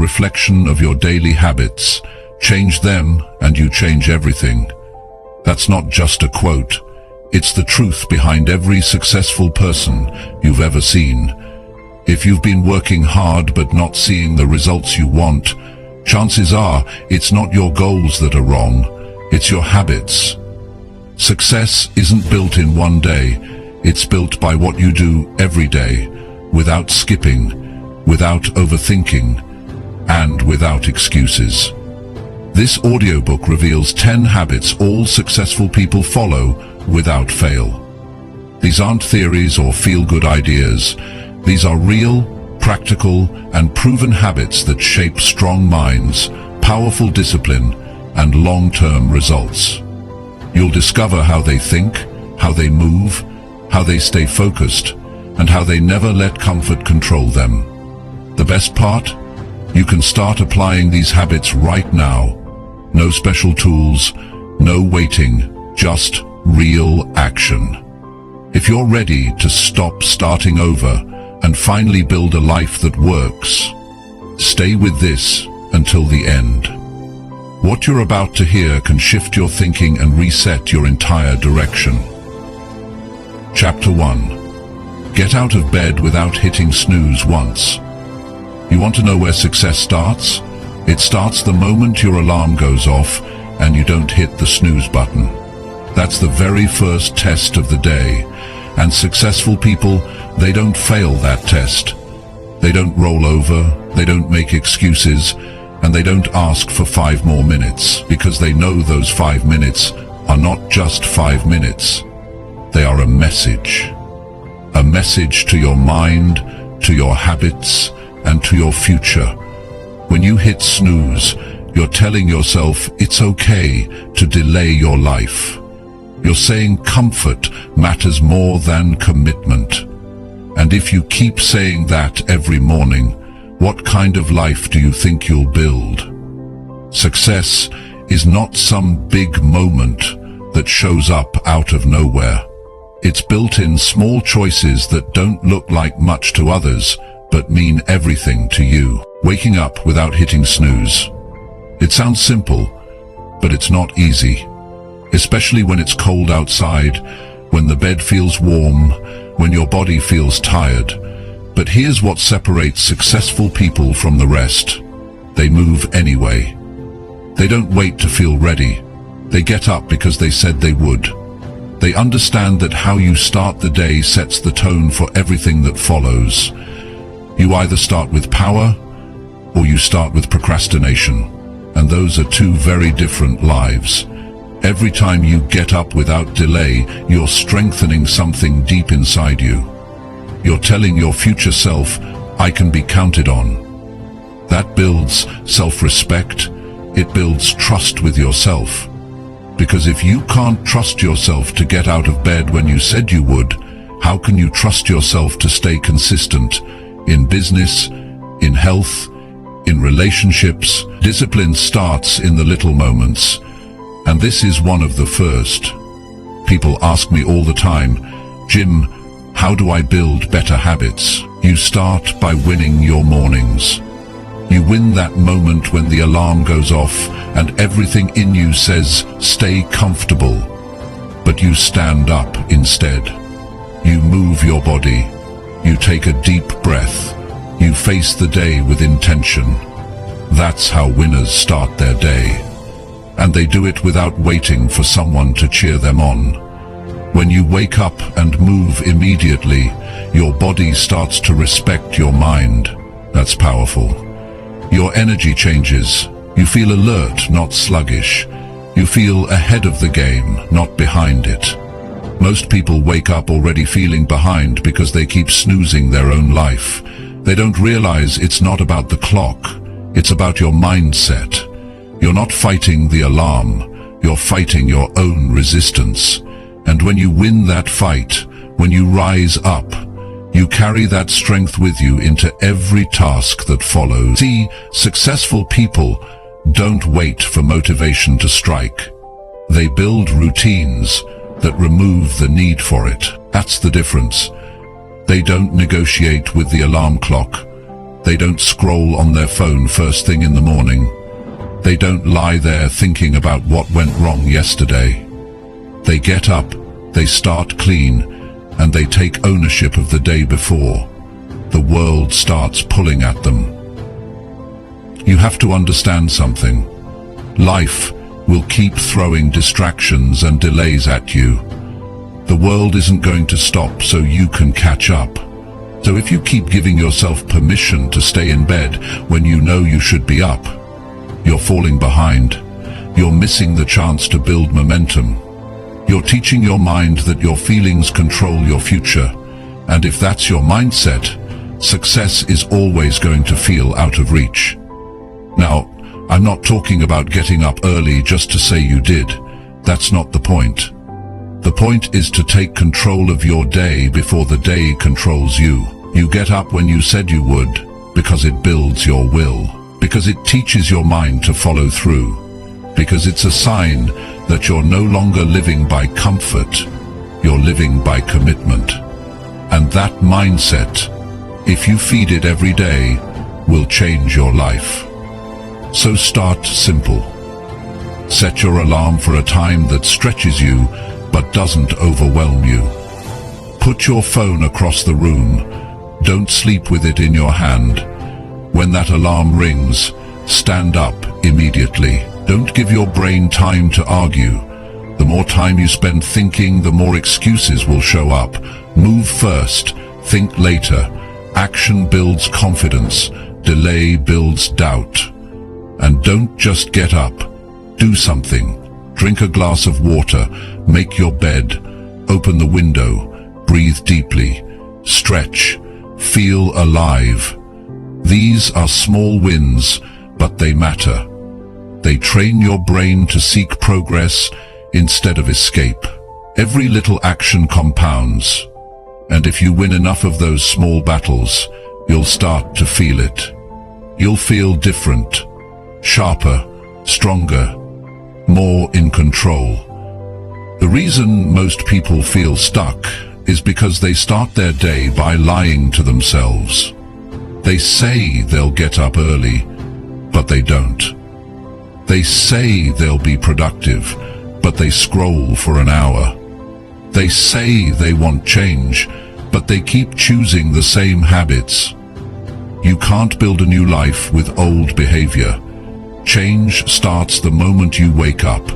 reflection of your daily habits. Change them and you change everything. That's not just a quote. It's the truth behind every successful person you've ever seen. If you've been working hard but not seeing the results you want, chances are it's not your goals that are wrong, it's your habits. Success isn't built in one day, it's built by what you do every day, without skipping, without overthinking, and without excuses. This audiobook reveals 10 habits all successful people follow without fail. These aren't theories or feel-good ideas. These are real, practical, and proven habits that shape strong minds, powerful discipline, and long-term results. You'll discover how they think, how they move, how they stay focused, and how they never let comfort control them. The best part? You can start applying these habits right now. No special tools, no waiting, just real action. If you're ready to stop starting over and finally build a life that works, stay with this until the end. What you're about to hear can shift your thinking and reset your entire direction. Chapter 1. Get out of bed without hitting snooze once. You want to know where success starts? It starts the moment your alarm goes off and you don't hit the snooze button. That's the very first test of the day. And successful people, they don't fail that test. They don't roll over, they don't make excuses, and they don't ask for 5 more minutes, because they know those 5 minutes are not just 5 minutes. They are a message. A message to your mind, to your habits, and to your future. When you hit snooze, you're telling yourself it's okay to delay your life. You're saying comfort matters more than commitment. And if you keep saying that every morning, what kind of life do you think you'll build? Success is not some big moment that shows up out of nowhere. It's built in small choices that don't look like much to others, but mean everything to you. Waking up without hitting snooze. It sounds simple, but it's not easy. Especially when it's cold outside, when the bed feels warm, when your body feels tired. But here's what separates successful people from the rest. They move anyway. They don't wait to feel ready. They get up because they said they would. They understand that how you start the day sets the tone for everything that follows. You either start with power, or you start with procrastination. And those are two very different lives. Every time you get up without delay, you're strengthening something deep inside you. You're telling your future self, I can be counted on. That builds self-respect. It builds trust with yourself. Because if you can't trust yourself to get out of bed when you said you would, how can you trust yourself to stay consistent in business, in health, in relationships? Discipline starts in the little moments. And this is one of the first. People ask me all the time, Jim, how do I build better habits? You start by winning your mornings. You win that moment when the alarm goes off and everything in you says, stay comfortable. But you stand up instead. You move your body. You take a deep breath. You face the day with intention. That's how winners start their day. And they do it without waiting for someone to cheer them on. When you wake up and move immediately, your body starts to respect your mind. That's powerful. Your energy changes. You feel alert, not sluggish. You feel ahead of the game, not behind it. Most people wake up already feeling behind because they keep snoozing their own life. They don't realize it's not about the clock. It's about your mindset. You're not fighting the alarm, you're fighting your own resistance. And when you win that fight, when you rise up, you carry that strength with you into every task that follows. See, successful people don't wait for motivation to strike. They build routines that remove the need for it. That's the difference. They don't negotiate with the alarm clock. They don't scroll on their phone first thing in the morning. They don't lie there thinking about what went wrong yesterday. They get up, they start clean, and they take ownership of the day before the world starts pulling at them. You have to understand something. Life will keep throwing distractions and delays at you. The world isn't going to stop so you can catch up. So if you keep giving yourself permission to stay in bed when you know you should be up, you're falling behind. You're missing the chance to build momentum. You're teaching your mind that your feelings control your future. And if that's your mindset, success is always going to feel out of reach. Now, I'm not talking about getting up early just to say you did. That's not the point. The point is to take control of your day before the day controls you. You get up when you said you would, because it builds your will, because it teaches your mind to follow through, because it's a sign that you're no longer living by comfort, you're living by commitment. And that mindset, if you feed it every day, will change your life. So start simple. Set your alarm for a time that stretches you but doesn't overwhelm you. Put your phone across the room. Don't sleep with it in your hand. When that alarm rings, stand up immediately. Don't give your brain time to argue. The more time you spend thinking, the more excuses will show up. Move first, think later. Action builds confidence. Delay builds doubt. And don't just get up. Do something. Drink a glass of water. Make your bed. Open the window. Breathe deeply. Stretch. Feel alive. These are small wins, but they matter. They train your brain to seek progress instead of escape. Every little action compounds. And if you win enough of those small battles, you'll start to feel it. You'll feel different. Sharper, stronger, more in control. The reason most people feel stuck is because they start their day by lying to themselves. They say they'll get up early, but they don't. They say they'll be productive, but they scroll for an hour. They say they want change, but they keep choosing the same habits. You can't build a new life with old behavior. Change starts the moment you wake up,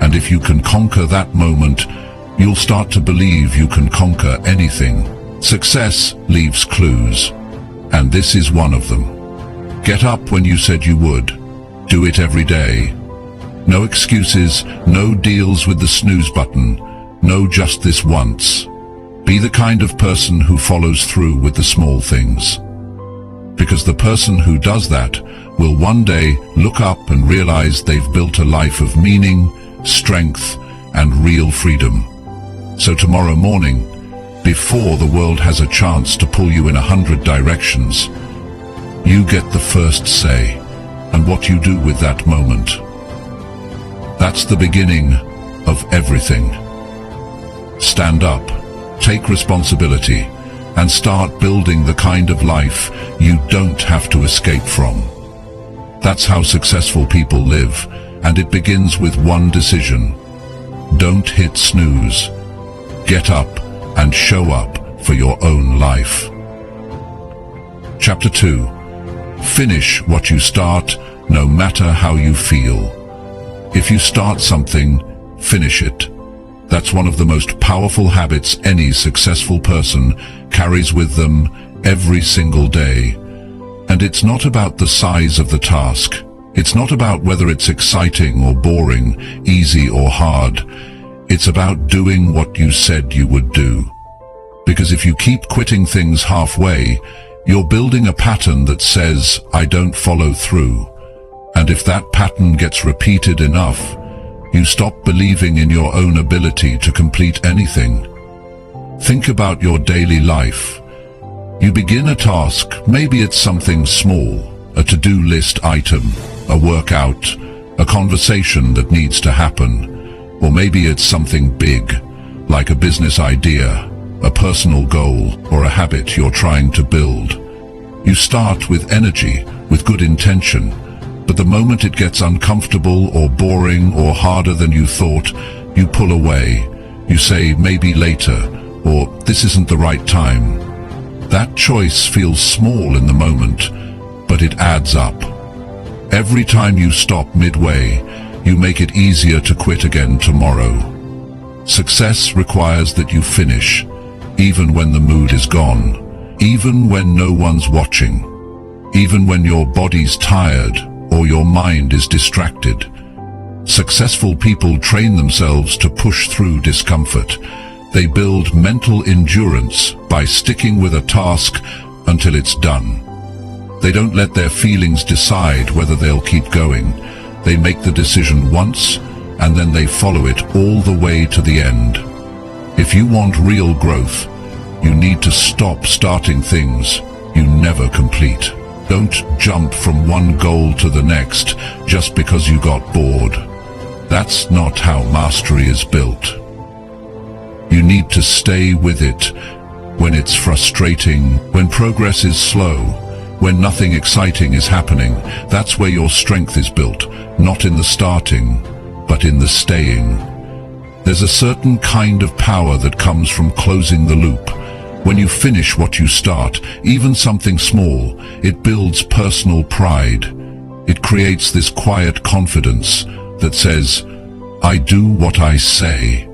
and if you can conquer that moment, you'll start to believe you can conquer anything. Success leaves clues, and this is one of them. Get up when you said you would. Do it every day. No excuses, no deals with the snooze button, no just this once. Be the kind of person who follows through with the small things. Because the person who does that will one day look up and realize they've built a life of meaning, strength, and real freedom. So tomorrow morning, before the world has a chance to pull you in 100 directions, you get the first say, and what you do with that moment. That's the beginning of everything. Stand up, take responsibility, and start building the kind of life you don't have to escape from. That's how successful people live, and it begins with one decision. Don't hit snooze. Get up and show up for your own life. Chapter 2. Finish what you start, no matter how you feel. If you start something, finish it. That's one of the most powerful habits any successful person carries with them every single day. And it's not about the size of the task. It's not about whether it's exciting or boring, easy or hard. It's about doing what you said you would do. Because if you keep quitting things halfway, you're building a pattern that says, I don't follow through. And if that pattern gets repeated enough, you stop believing in your own ability to complete anything. Think about your daily life. You begin a task, maybe it's something small, a to-do list item, a workout, a conversation that needs to happen, or maybe it's something big, like a business idea, a personal goal, or a habit you're trying to build. You start with energy, with good intention, but the moment it gets uncomfortable or boring or harder than you thought, you pull away. You say, maybe later, or this isn't the right time. That choice feels small in the moment, but it adds up. Every time you stop midway, you make it easier to quit again tomorrow. Success requires that you finish, even when the mood is gone, even when no one's watching, even when your body's tired or your mind is distracted. Successful people train themselves to push through discomfort. They build mental endurance by sticking with a task until it's done. They don't let their feelings decide whether they'll keep going. They make the decision once, and then they follow it all the way to the end. If you want real growth, you need to stop starting things you never complete. Don't jump from one goal to the next just because you got bored. That's not how mastery is built. You need to stay with it when it's frustrating, when progress is slow, when nothing exciting is happening. That's where your strength is built, not in the starting, but in the staying. There's a certain kind of power that comes from closing the loop. When you finish what you start, even something small, it builds personal pride. It creates this quiet confidence that says, I do what I say.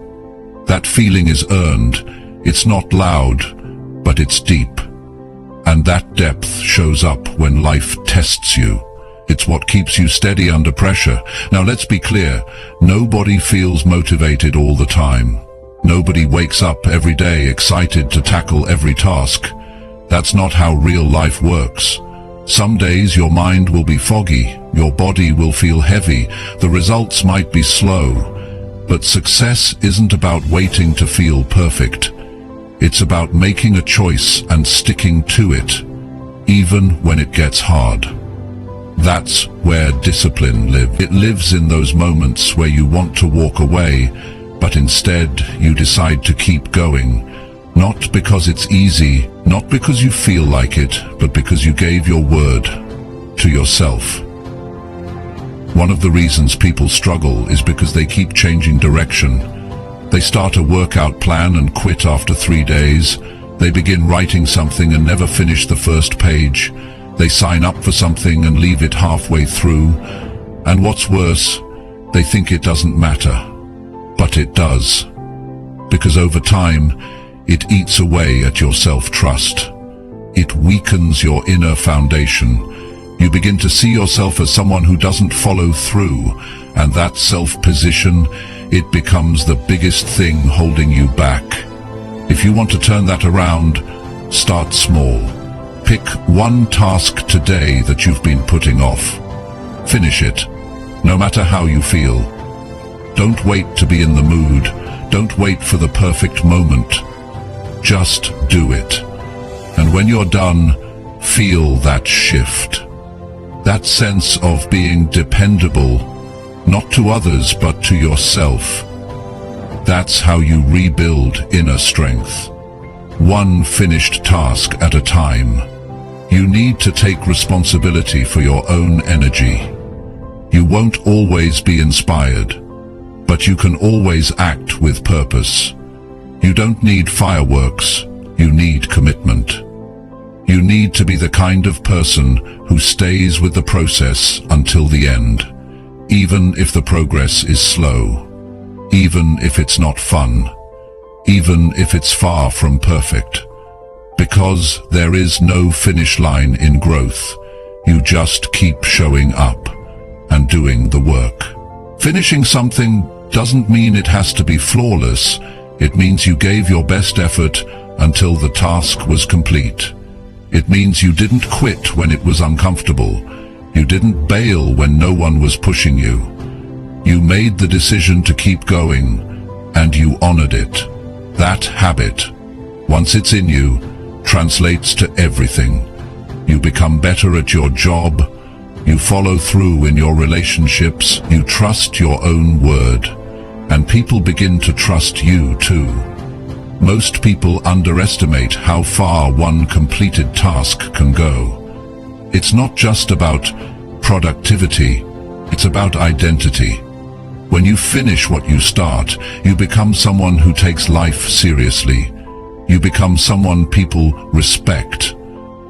That feeling is earned. It's not loud, but it's deep. And that depth shows up when life tests you. It's what keeps you steady under pressure. Now let's be clear, nobody feels motivated all the time. Nobody wakes up every day excited to tackle every task. That's not how real life works. Some days your mind will be foggy, your body will feel heavy, the results might be slow. But success isn't about waiting to feel perfect. It's about making a choice and sticking to it, even when it gets hard. That's where discipline lives. It lives in those moments where you want to walk away, but instead you decide to keep going. Not because it's easy, not because you feel like it, but because you gave your word to yourself. One of the reasons people struggle is because they keep changing direction. They start a workout plan and quit after 3 days. They begin writing something and never finish the first page. They sign up for something and leave it halfway through. And what's worse, they think it doesn't matter. But it does. Because over time, it eats away at your self-trust. It weakens your inner foundation. You begin to see yourself as someone who doesn't follow through, and that self-position, it becomes the biggest thing holding you back. If you want to turn that around, start small. Pick one task today that you've been putting off. Finish it, no matter how you feel. Don't wait to be in the mood. Don't wait for the perfect moment. Just do it. And when you're done, feel that shift. That sense of being dependable, not to others but to yourself. That's how you rebuild inner strength. One finished task at a time. You need to take responsibility for your own energy. You won't always be inspired, but you can always act with purpose. You don't need fireworks, you need commitment. You need to be the kind of person who stays with the process until the end, even if the progress is slow, even if it's not fun, even if it's far from perfect. Because there is no finish line in growth. You just keep showing up and doing the work. Finishing something doesn't mean it has to be flawless. It means you gave your best effort until the task was complete. It means you didn't quit when it was uncomfortable. You didn't bail when no one was pushing you. You made the decision to keep going, and you honored it. That habit, once it's in you, translates to everything. You become better at your job. You follow through in your relationships. You trust your own word. And people begin to trust you too. Most people underestimate how far one completed task can go. It's not just about productivity, it's about identity. When you finish what you start, you become someone who takes life seriously. You become someone people respect,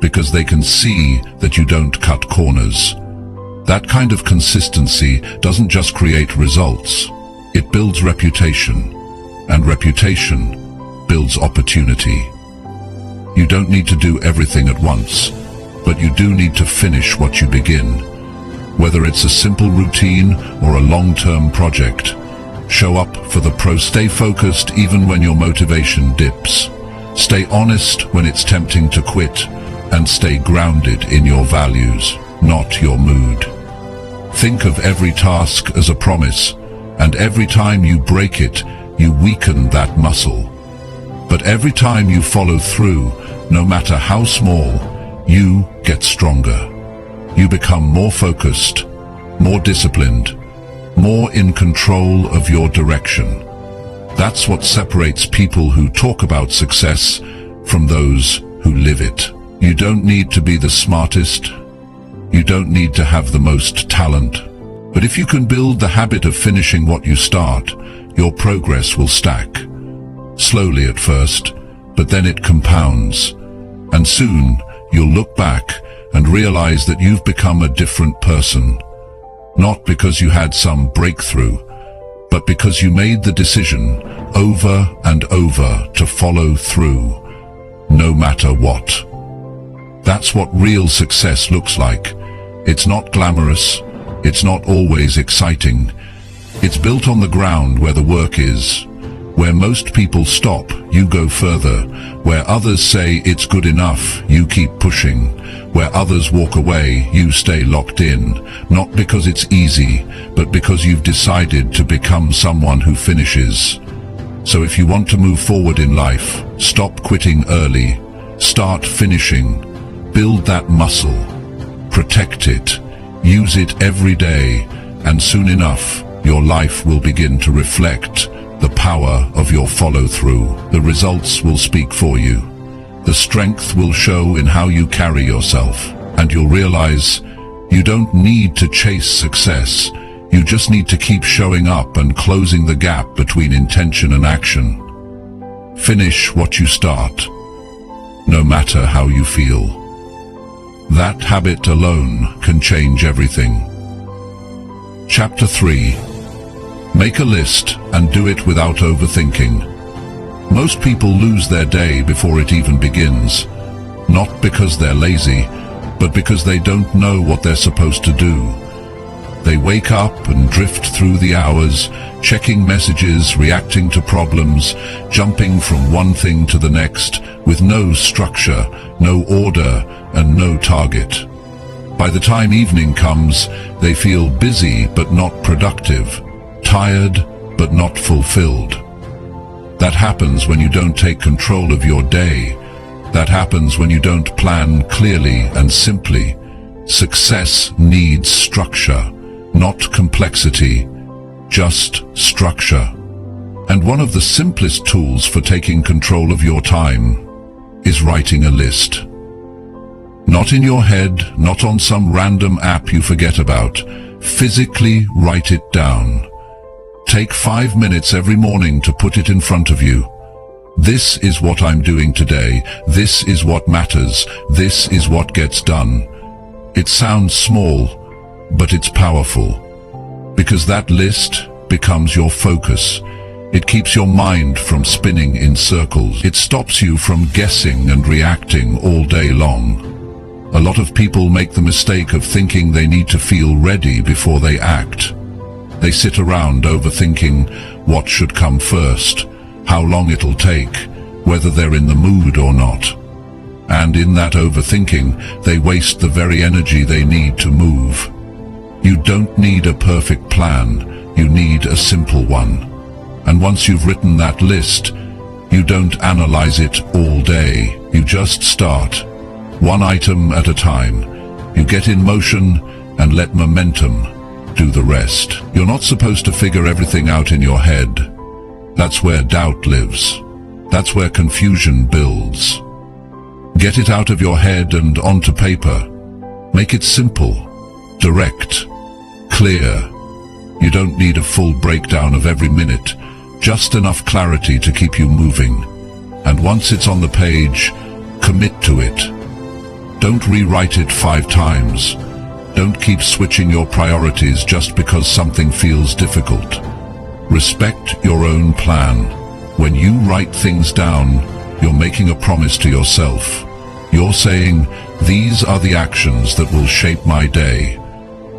because they can see that you don't cut corners. That kind of consistency doesn't just create results, it builds reputation, and reputation builds opportunity. You don't need to do everything at once, but you do need to finish what you begin. Whether it's a simple routine or a long-term project, show up for the stay focused even when your motivation dips. Stay honest when it's tempting to quit, and stay grounded in your values, not your mood. Think of every task as a promise, and every time you break it, you weaken that muscle. But every time you follow through, no matter how small, you get stronger. You become more focused, more disciplined, more in control of your direction. That's what separates people who talk about success from those who live it. You don't need to be the smartest. You don't need to have the most talent. But if you can build the habit of finishing what you start, your progress will stack. Slowly at first, but then it compounds. And soon, you'll look back and realize that you've become a different person. Not because you had some breakthrough, but because you made the decision over and over to follow through, no matter what. That's what real success looks like. It's not glamorous, it's not always exciting. It's built on the ground where the work is. Where most people stop, you go further. Where others say it's good enough, you keep pushing. Where others walk away, you stay locked in. Not because it's easy, but because you've decided to become someone who finishes. So if you want to move forward in life, stop quitting early. Start finishing. Build that muscle. Protect it. Use it every day. And soon enough, your life will begin to reflect the power of your follow-through. The results will speak for you. The strength will show in how you carry yourself. And you'll realize you don't need to chase success. You just need to keep showing up and closing the gap between intention and action. Finish what you start, no matter how you feel. That habit alone can change everything. Chapter 3. Make a list and do it without overthinking. Most people lose their day before it even begins, not because they're lazy, but because they don't know what they're supposed to do. They wake up and drift through the hours, checking messages, reacting to problems, jumping from one thing to the next, with no structure, no order, and no target. By the time evening comes, they feel busy but not productive, tired but not fulfilled. That happens when you don't take control of your day. That happens when you don't plan clearly and simply. Success needs structure, not complexity, just structure. And one of the simplest tools for taking control of your time is writing a list. Not in your head, not on some random app you forget about. Physically write it down. Take 5 minutes every morning to put it in front of you. This is what I'm doing today. This is what matters. This is what gets done. It sounds small, but it's powerful. Because that list becomes your focus. It keeps your mind from spinning in circles. It stops you from guessing and reacting all day long. A lot of people make the mistake of thinking they need to feel ready before they act. They sit around overthinking what should come first, how long it'll take, whether they're in the mood or not. And in that overthinking, they waste the very energy they need to move. You don't need a perfect plan, you need a simple one. And once you've written that list, you don't analyze it all day. You just start, one item at a time. You get in motion and let momentum do the rest. You're not supposed to figure everything out in your head. That's where doubt lives. That's where confusion builds. Get it out of your head and onto paper. Make it simple, direct, clear. You don't need a full breakdown of every minute, just enough clarity to keep you moving. And once it's on the page, commit to it. Don't rewrite it 5 times. Don't keep switching your priorities just because something feels difficult. Respect your own plan. When you write things down, you're making a promise to yourself. You're saying, these are the actions that will shape my day.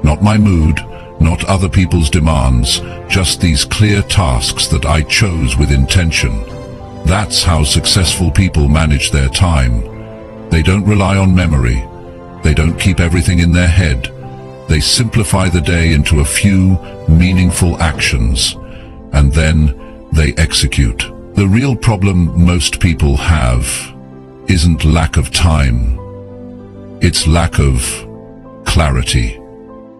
Not my mood, not other people's demands, just these clear tasks that I chose with intention. That's how successful people manage their time. They don't rely on memory. They don't keep everything in their head. They simplify the day into a few meaningful actions, and then they execute. The real problem most people have isn't lack of time. It's lack of clarity.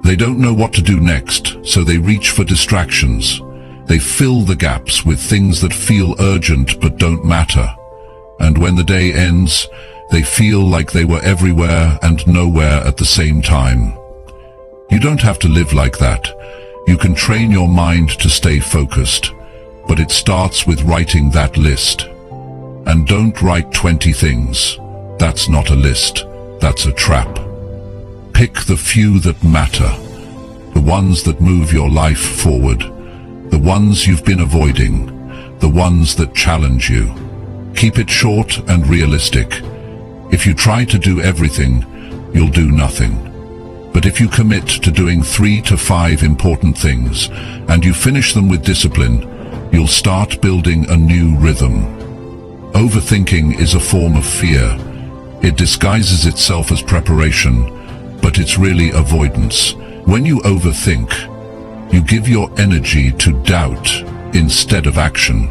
They don't know what to do next, so they reach for distractions. They fill the gaps with things that feel urgent but don't matter. And when the day ends, they feel like they were everywhere and nowhere at the same time. You don't have to live like that. You can train your mind to stay focused, but it starts with writing that list. And don't write 20 things. That's not a list. That's a trap. Pick the few that matter, the ones that move your life forward, the ones you've been avoiding, the ones that challenge you. Keep it short and realistic. If you try to do everything, you'll do nothing. But if you commit to doing 3 to 5 important things, and you finish them with discipline, you'll start building a new rhythm. Overthinking is a form of fear. It disguises itself as preparation, but it's really avoidance. When you overthink, you give your energy to doubt instead of action.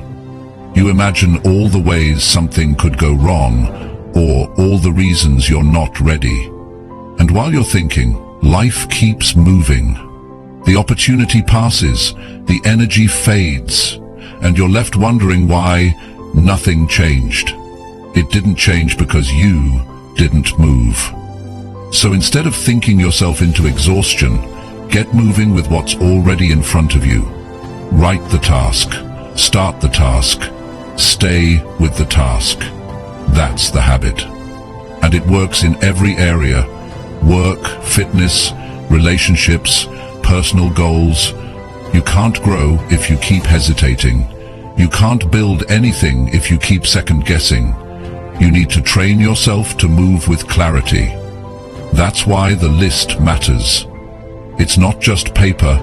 You imagine all the ways something could go wrong, or all the reasons you're not ready. And while you're thinking, life keeps moving. The opportunity passes, the energy fades, and you're left wondering why nothing changed. It didn't change because you didn't move. So instead of thinking yourself into exhaustion, get moving with what's already in front of you. Write the task, start the task, stay with the task. That's the habit. And it works in every area: work, fitness, relationships, personal goals. You can't grow if you keep hesitating. You can't build anything if you keep second-guessing. You need to train yourself to move with clarity. That's why the list matters. It's not just paper,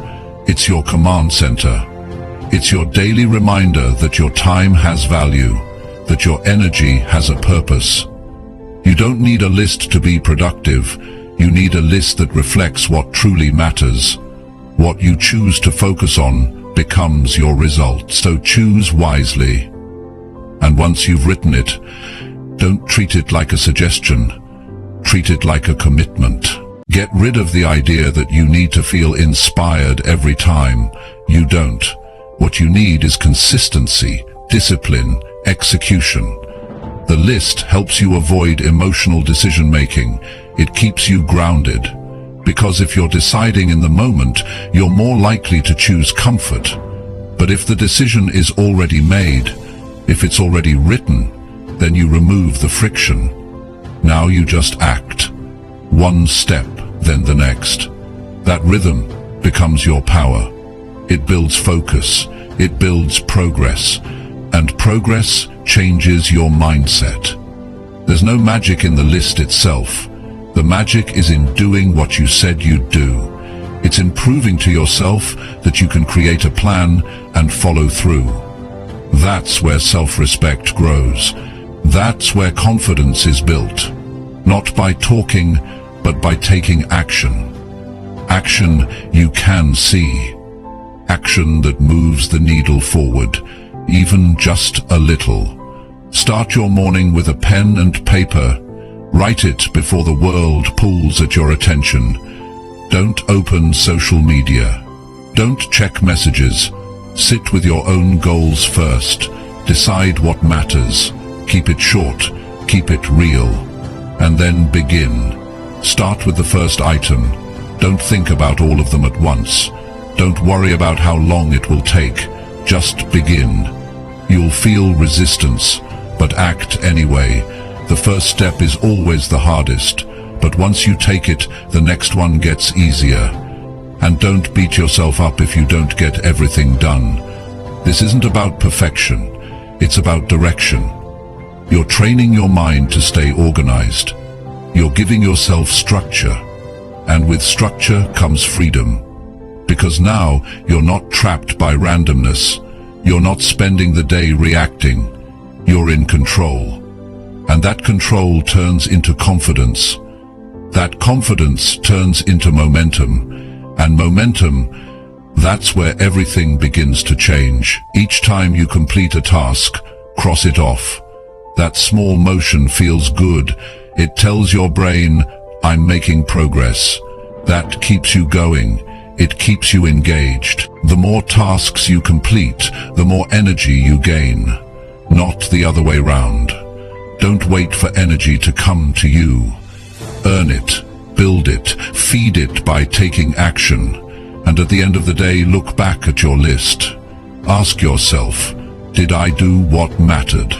it's your command center. It's your daily reminder that your time has value, that your energy has a purpose. You don't need a list to be productive. You need a list that reflects what truly matters. What you choose to focus on becomes your result, so choose wisely. And once you've written it, don't treat it like a suggestion. Treat it like a commitment. Get rid of the idea that you need to feel inspired every time. You don't. What you need is consistency, discipline, execution. The list helps you avoid emotional decision-making. It keeps you grounded. Because if you're deciding in the moment, you're more likely to choose comfort. But if the decision is already made, if it's already written, then you remove the friction. Now you just act. One step, then the next. That rhythm becomes your power. It builds focus. It builds progress. And progress changes your mindset. There's no magic in the list itself. The magic is in doing what you said you'd do. It's in proving to yourself that you can create a plan and follow through. That's where self-respect grows. That's where confidence is built. Not by talking, but by taking action. Action you can see. Action that moves the needle forward, even just a little. Start your morning with a pen and paper. Write it before the world pulls at your attention. Don't open social media. Don't check messages. Sit with your own goals first. Decide what matters. Keep it short. Keep it real. And then begin. Start with the first item. Don't think about all of them at once. Don't worry about how long it will take. Just begin. You'll feel resistance, but act anyway. The first step is always the hardest, but once you take it, the next one gets easier. And don't beat yourself up if you don't get everything done. This isn't about perfection, it's about direction. You're training your mind to stay organized. You're giving yourself structure. And with structure comes freedom. Because now you're not trapped by randomness. You're not spending the day reacting. You're in control. And that control turns into confidence. That confidence turns into momentum. And momentum, that's where everything begins to change. Each time you complete a task, cross it off. That small motion feels good. It tells your brain, I'm making progress. That keeps you going. It keeps you engaged. The more tasks you complete, the more energy you gain. Not the other way round. Don't wait for energy to come to you. Earn it, build it, feed it by taking action. And at the end of the day, look back at your list. Ask yourself, did I do what mattered?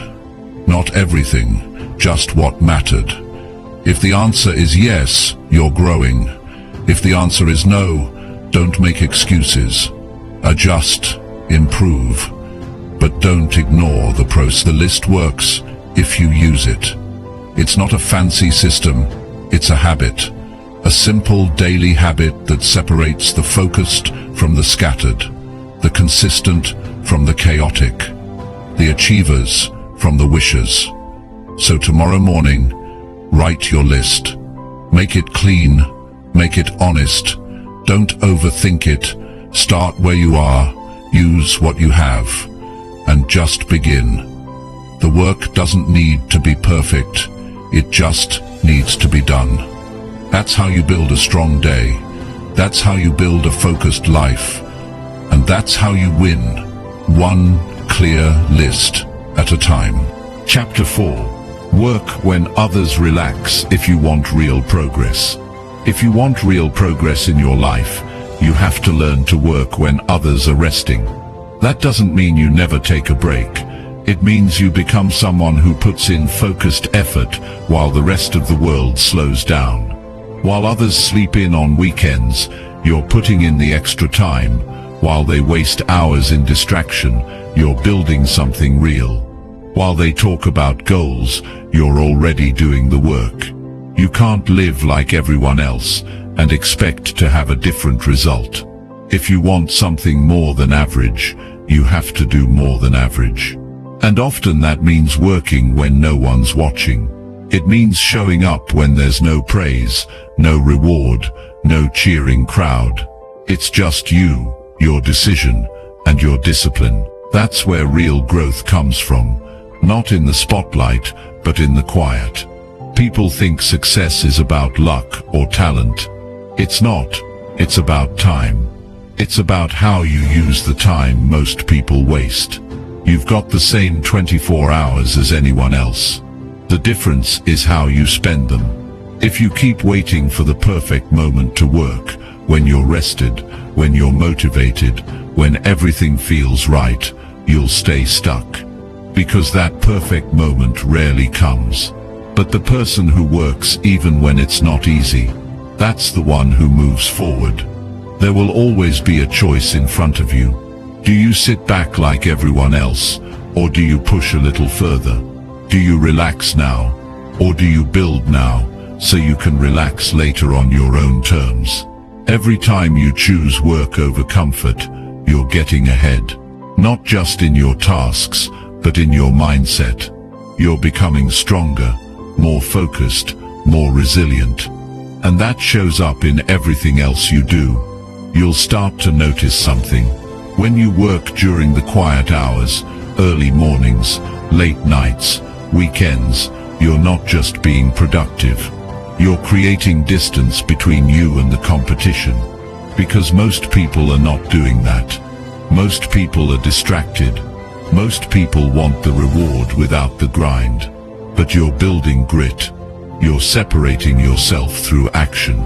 Not everything, just what mattered. If the answer is yes, you're growing. If the answer is no, don't make excuses. Adjust, improve. But don't ignore the process. The list works if you use it. It's not a fancy system, it's a habit. A simple daily habit that separates the focused from the scattered, the consistent from the chaotic, the achievers from the wishers. So tomorrow morning, write your list. Make it clean, make it honest. Don't overthink it. Start where you are, use what you have, and just begin. The work doesn't need to be perfect, it just needs to be done. That's how you build a strong day. That's how you build a focused life. And that's how you win, one clear list at a time. Chapter 4. Work when others relax if you want real progress. If you want real progress in your life, you have to learn to work when others are resting. That doesn't mean you never take a break. It means you become someone who puts in focused effort while the rest of the world slows down. While others sleep in on weekends, you're putting in the extra time. While they waste hours in distraction, you're building something real. While they talk about goals, you're already doing the work. You can't live like everyone else and expect to have a different result. If you want something more than average, you have to do more than average. And often that means working when no one's watching. It means showing up when there's no praise, no reward, no cheering crowd. It's just you, your decision, and your discipline. That's where real growth comes from. Not in the spotlight, but in the quiet. People think success is about luck or talent. It's not. It's about time. It's about how you use the time most people waste. You've got the same 24 hours as anyone else. The difference is how you spend them. If you keep waiting for the perfect moment to work, when you're rested, when you're motivated, when everything feels right, you'll stay stuck. Because that perfect moment rarely comes. But the person who works even when it's not easy, that's the one who moves forward. There will always be a choice in front of you. Do you sit back like everyone else, or do you push a little further? Do you relax now, or do you build now, so you can relax later on your own terms? Every time you choose work over comfort, you're getting ahead. Not just in your tasks, but in your mindset. You're becoming stronger, more focused, more resilient. And that shows up in everything else you do. You'll start to notice something. When you work during the quiet hours, early mornings, late nights, weekends, you're not just being productive. You're creating distance between you and the competition. Because most people are not doing that. Most people are distracted. Most people want the reward without the grind. But you're building grit. You're separating yourself through action.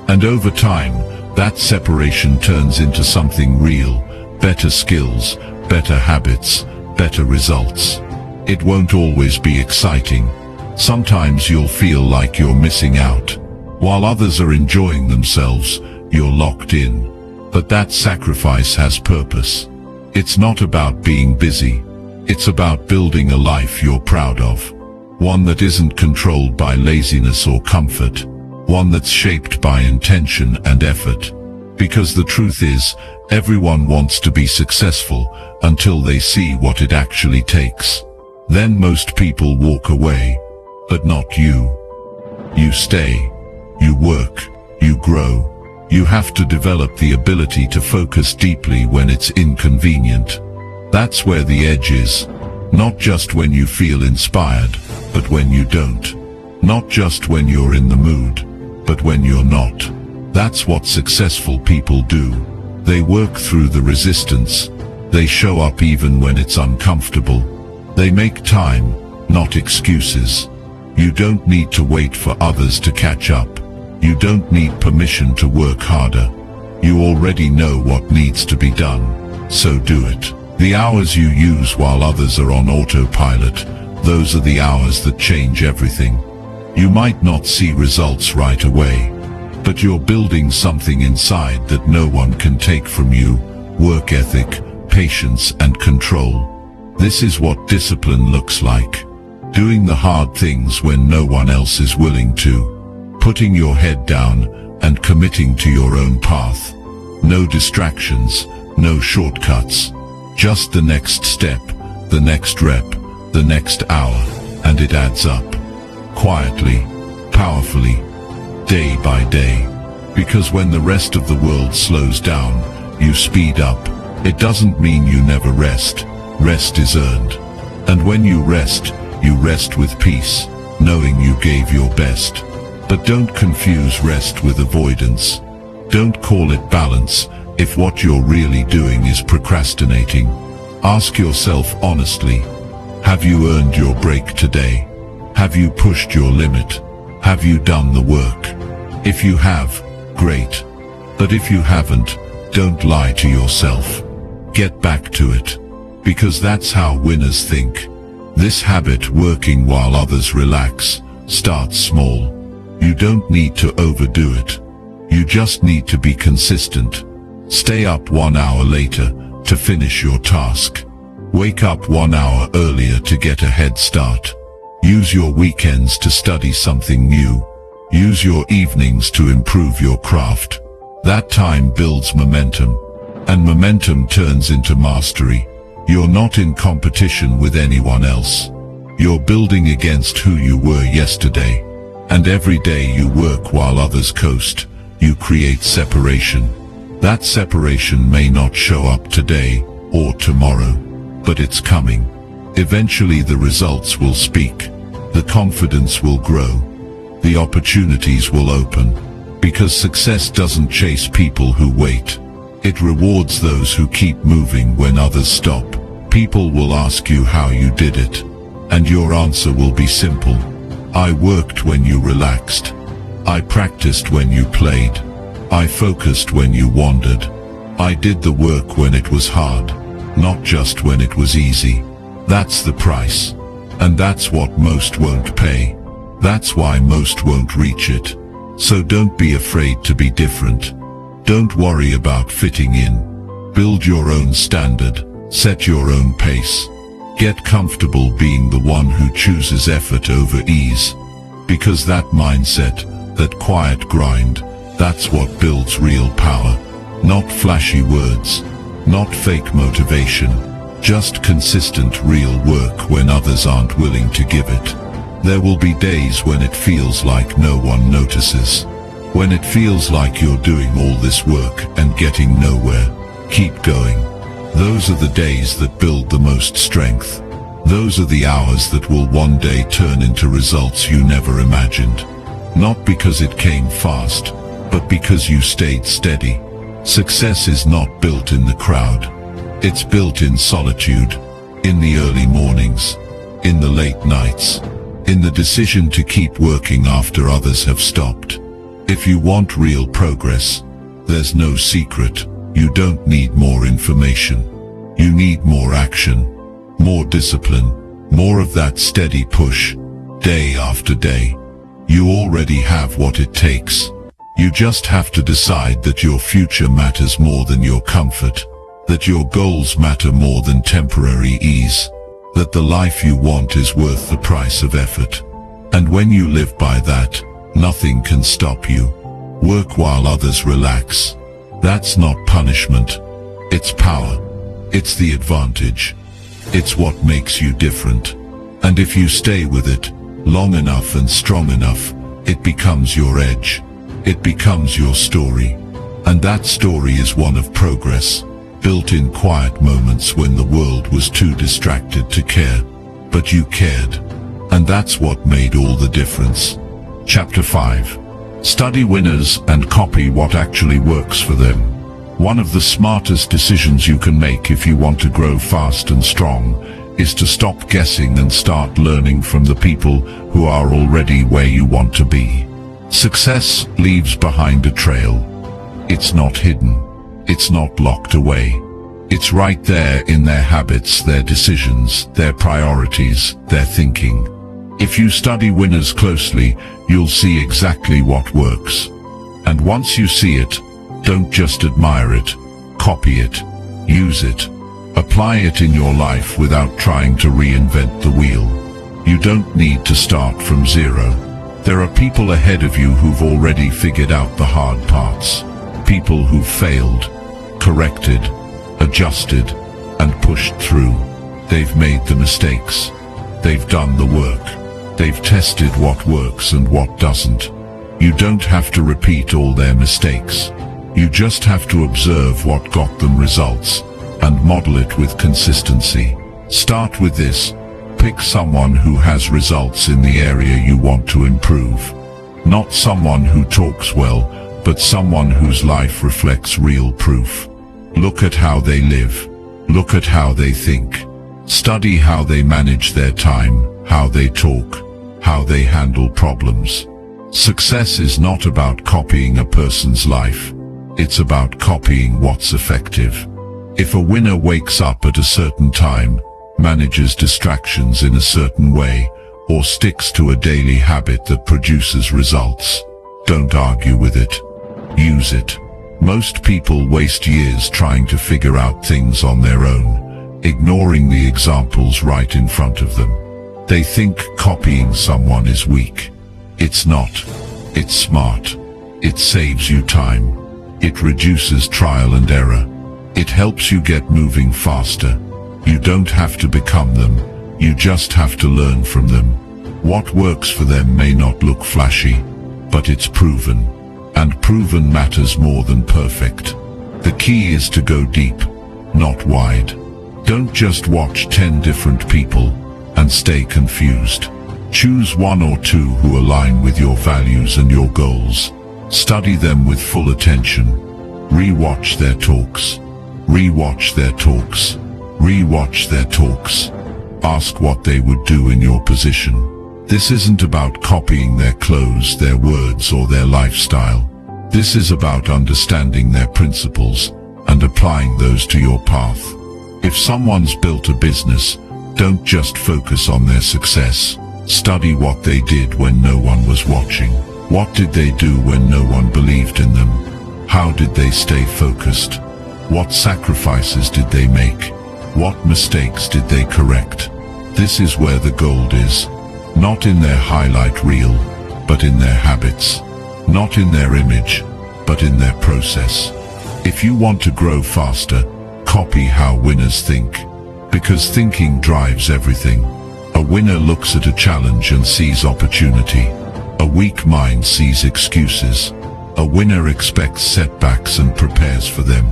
And over time, that separation turns into something real, better skills, better habits, better results. It won't always be exciting. Sometimes you'll feel like you're missing out. While others are enjoying themselves, you're locked in. But that sacrifice has purpose. It's not about being busy. It's about building a life you're proud of. One that isn't controlled by laziness or comfort. One that's shaped by intention and effort. Because the truth is, everyone wants to be successful until they see what it actually takes. Then most people walk away, but not you. You stay. You work. You grow. You have to develop the ability to focus deeply when it's inconvenient. That's where the edge is. Not just when you feel inspired, but when you don't. Not just when you're in the mood, but when you're not. That's what successful people do. They work through the resistance. They show up even when it's uncomfortable. They make time, not excuses. You don't need to wait for others to catch up. You don't need permission to work harder. You already know what needs to be done, so do it. The hours you use while others are on autopilot, those are the hours that change everything. You might not see results right away, but you're building something inside that no one can take from you: work ethic, patience and control. This is what discipline looks like. Doing the hard things when no one else is willing to. Putting your head down and committing to your own path. No distractions, no shortcuts. Just the next step, the next rep, the next hour, and it adds up. Quietly, powerfully, day by day. Because when the rest of the world slows down, you speed up. It doesn't mean you never rest. Rest is earned. And when you rest with peace, knowing you gave your best. But don't confuse rest with avoidance. Don't call it balance if what you're really doing is procrastinating. Ask yourself honestly, have you earned your break today? Have you pushed your limit? Have you done the work? If you have, great. But if you haven't, don't lie to yourself. Get back to it. Because that's how winners think. This habit, working while others relax, starts small. You don't need to overdo it. You just need to be consistent. Stay up 1 hour later to finish your task. Wake up 1 hour earlier to get a head start. Use your weekends to study something new. Use your evenings to improve your craft. That time builds momentum, and momentum turns into mastery. You're not in competition with anyone else. You're building against who you were yesterday. And every day you work while others coast, you create separation. That separation may not show up today or tomorrow, but it's coming. Eventually the results will speak. The confidence will grow. The opportunities will open. Because success doesn't chase people who wait. It rewards those who keep moving when others stop. People will ask you how you did it. And your answer will be simple. I worked when you relaxed. I practiced when you played. I focused when you wandered. I did the work when it was hard, not just when it was easy. That's the price. And that's what most won't pay. That's why most won't reach it. So don't be afraid to be different. Don't worry about fitting in. Build your own standard. Set your own pace. Get comfortable being the one who chooses effort over ease. Because that mindset, that quiet grind, that's what builds real power. Not flashy words, not fake motivation, just consistent real work when others aren't willing to give it. There will be days when it feels like no one notices. When it feels like you're doing all this work and getting nowhere. Keep going. Those are the days that build the most strength. Those are the hours that will one day turn into results you never imagined. Not because it came fast, but because you stayed steady. Success is not built in the crowd. It's built in solitude, in the early mornings, in the late nights, in the decision to keep working after others have stopped. If you want real progress, there's no secret. You don't need more information. You need more action, more discipline, more of that steady push, day after day. You already have what it takes. You just have to decide that your future matters more than your comfort, that your goals matter more than temporary ease, that the life you want is worth the price of effort. And when you live by that, nothing can stop you. Work while others relax. That's not punishment. It's power. It's the advantage. It's what makes you different. And if you stay with it long enough and strong enough, it becomes your edge. It becomes your story. And that story is one of progress, built in quiet moments when the world was too distracted to care. But you cared. And that's what made all the difference. Chapter 5. Study winners and copy what actually works for them. One of the smartest decisions you can make if you want to grow fast and strong is to stop guessing and start learning from the people who are already where you want to be. Success leaves behind a trail. It's not hidden. It's not locked away. It's right there in their habits, their decisions, their priorities, their thinking. If you study winners closely, you'll see exactly what works. And once you see it, don't just admire it, copy it, use it, apply it in your life without trying to reinvent the wheel. You don't need to start from zero. There are people ahead of you who've already figured out the hard parts. People who've failed, corrected, adjusted, and pushed through. They've made the mistakes. They've done the work. They've tested what works and what doesn't. You don't have to repeat all their mistakes. You just have to observe what got them results and model it with consistency. Start with this. Pick someone who has results in the area you want to improve. Not someone who talks well, but someone whose life reflects real proof. Look at how they live. Look at how they think. Study how they manage their time, how they talk, how they handle problems. Success is not about copying a person's life. It's about copying what's effective. If a winner wakes up at a certain time, manages distractions in a certain way, or sticks to a daily habit that produces results, don't argue with it. Use it. Most people waste years trying to figure out things on their own, ignoring the examples right in front of them. They think copying someone is weak. It's not. It's smart. It saves you time. It reduces trial and error. It helps you get moving faster. You don't have to become them. You just have to learn from them. What works for them may not look flashy, but it's proven. And proven matters more than perfect. The key is to go deep, not wide. Don't just watch 10 different people and stay confused. Choose one or two who align with your values and your goals. Study them with full attention. Rewatch their talks. Rewatch their talks. Rewatch their talks. Ask what they would do in your position. This isn't about copying their clothes, their words, or their lifestyle. This is about understanding their principles and applying those to your path. If someone's built a business, don't just focus on their success. Study what they did when no one was watching. What did they do when no one believed in them? How did they stay focused? What sacrifices did they make? What mistakes did they correct? This is where the gold is. Not in their highlight reel, but in their habits. Not in their image, but in their process. If you want to grow faster, copy how winners think. Because thinking drives everything. A winner looks at a challenge and sees opportunity. A weak mind sees excuses. A winner expects setbacks and prepares for them.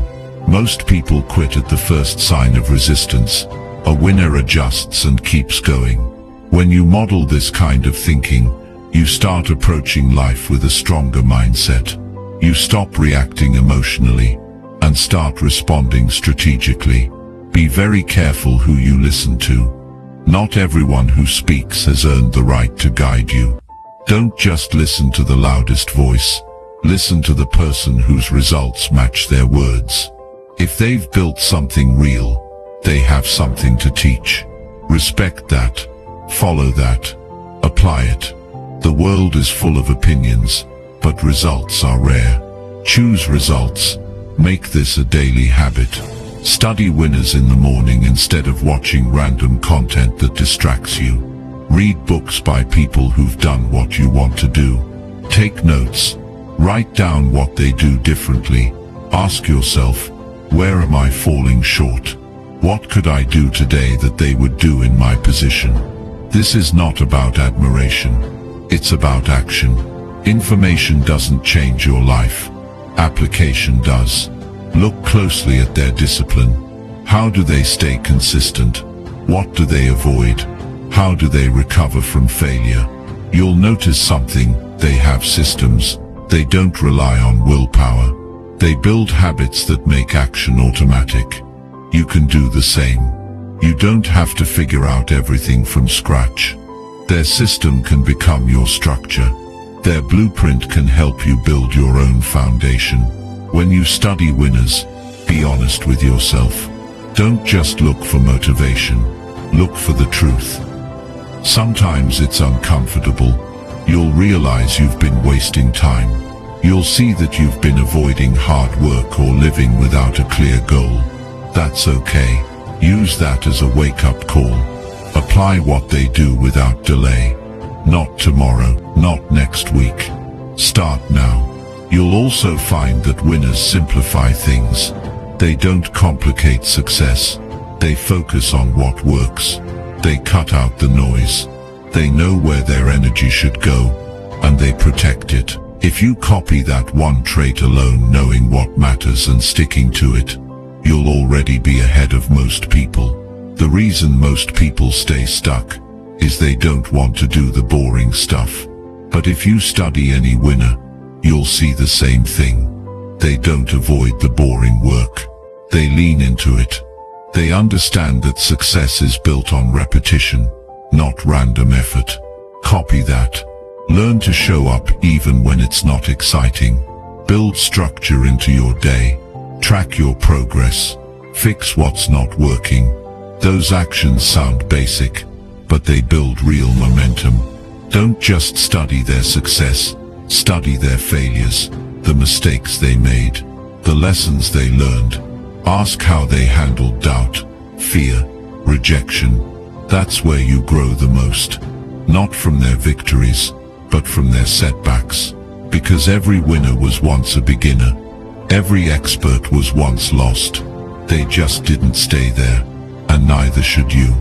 Most people quit at the first sign of resistance. A winner adjusts and keeps going. When you model this kind of thinking, you start approaching life with a stronger mindset. You stop reacting emotionally and start responding strategically. Be very careful who you listen to. Not everyone who speaks has earned the right to guide you. Don't just listen to the loudest voice. Listen to the person whose results match their words. If they've built something real, they have something to teach. Respect that. Follow that. Apply it. The world is full of opinions, but results are rare. Choose results. Make this a daily habit. Study winners in the morning instead of watching random content that distracts you. Read books by people who've done what you want to do. Take notes. Write down what they do differently. Ask yourself, where am I falling short? What could I do today that they would do in my position? This is not about admiration. It's about action. Information doesn't change your life. Application does. Look closely at their discipline. How do they stay consistent? What do they avoid? How do they recover from failure? You'll notice something. They have systems. They don't rely on willpower. They build habits that make action automatic. You can do the same. You don't have to figure out everything from scratch. Their system can become your structure. Their blueprint can help you build your own foundation. When you study winners, be honest with yourself. Don't just look for motivation. Look for the truth. Sometimes it's uncomfortable. You'll realize you've been wasting time. You'll see that you've been avoiding hard work or living without a clear goal. That's okay. Use that as a wake-up call. Apply what they do without delay. Not tomorrow, not next week. Start now. You'll also find that winners simplify things. They don't complicate success. They focus on what works. They cut out the noise. They know where their energy should go, and they protect it. If you copy that one trait alone, knowing what matters and sticking to it, you'll already be ahead of most people. The reason most people stay stuck is they don't want to do the boring stuff. But if you study any winner, you'll see the same thing. They don't avoid the boring work. They lean into it. They understand that success is built on repetition, not random effort. Copy that. Learn to show up even when it's not exciting. Build structure into your day. Track your progress. Fix what's not working. Those actions sound basic, but they build real momentum. Don't just study their success. Study their failures, the mistakes they made, the lessons they learned. Ask how they handled doubt, fear, rejection. That's where you grow the most. Not from their victories, but from their setbacks. Because every winner was once a beginner. Every expert was once lost. They just didn't stay there, and neither should you.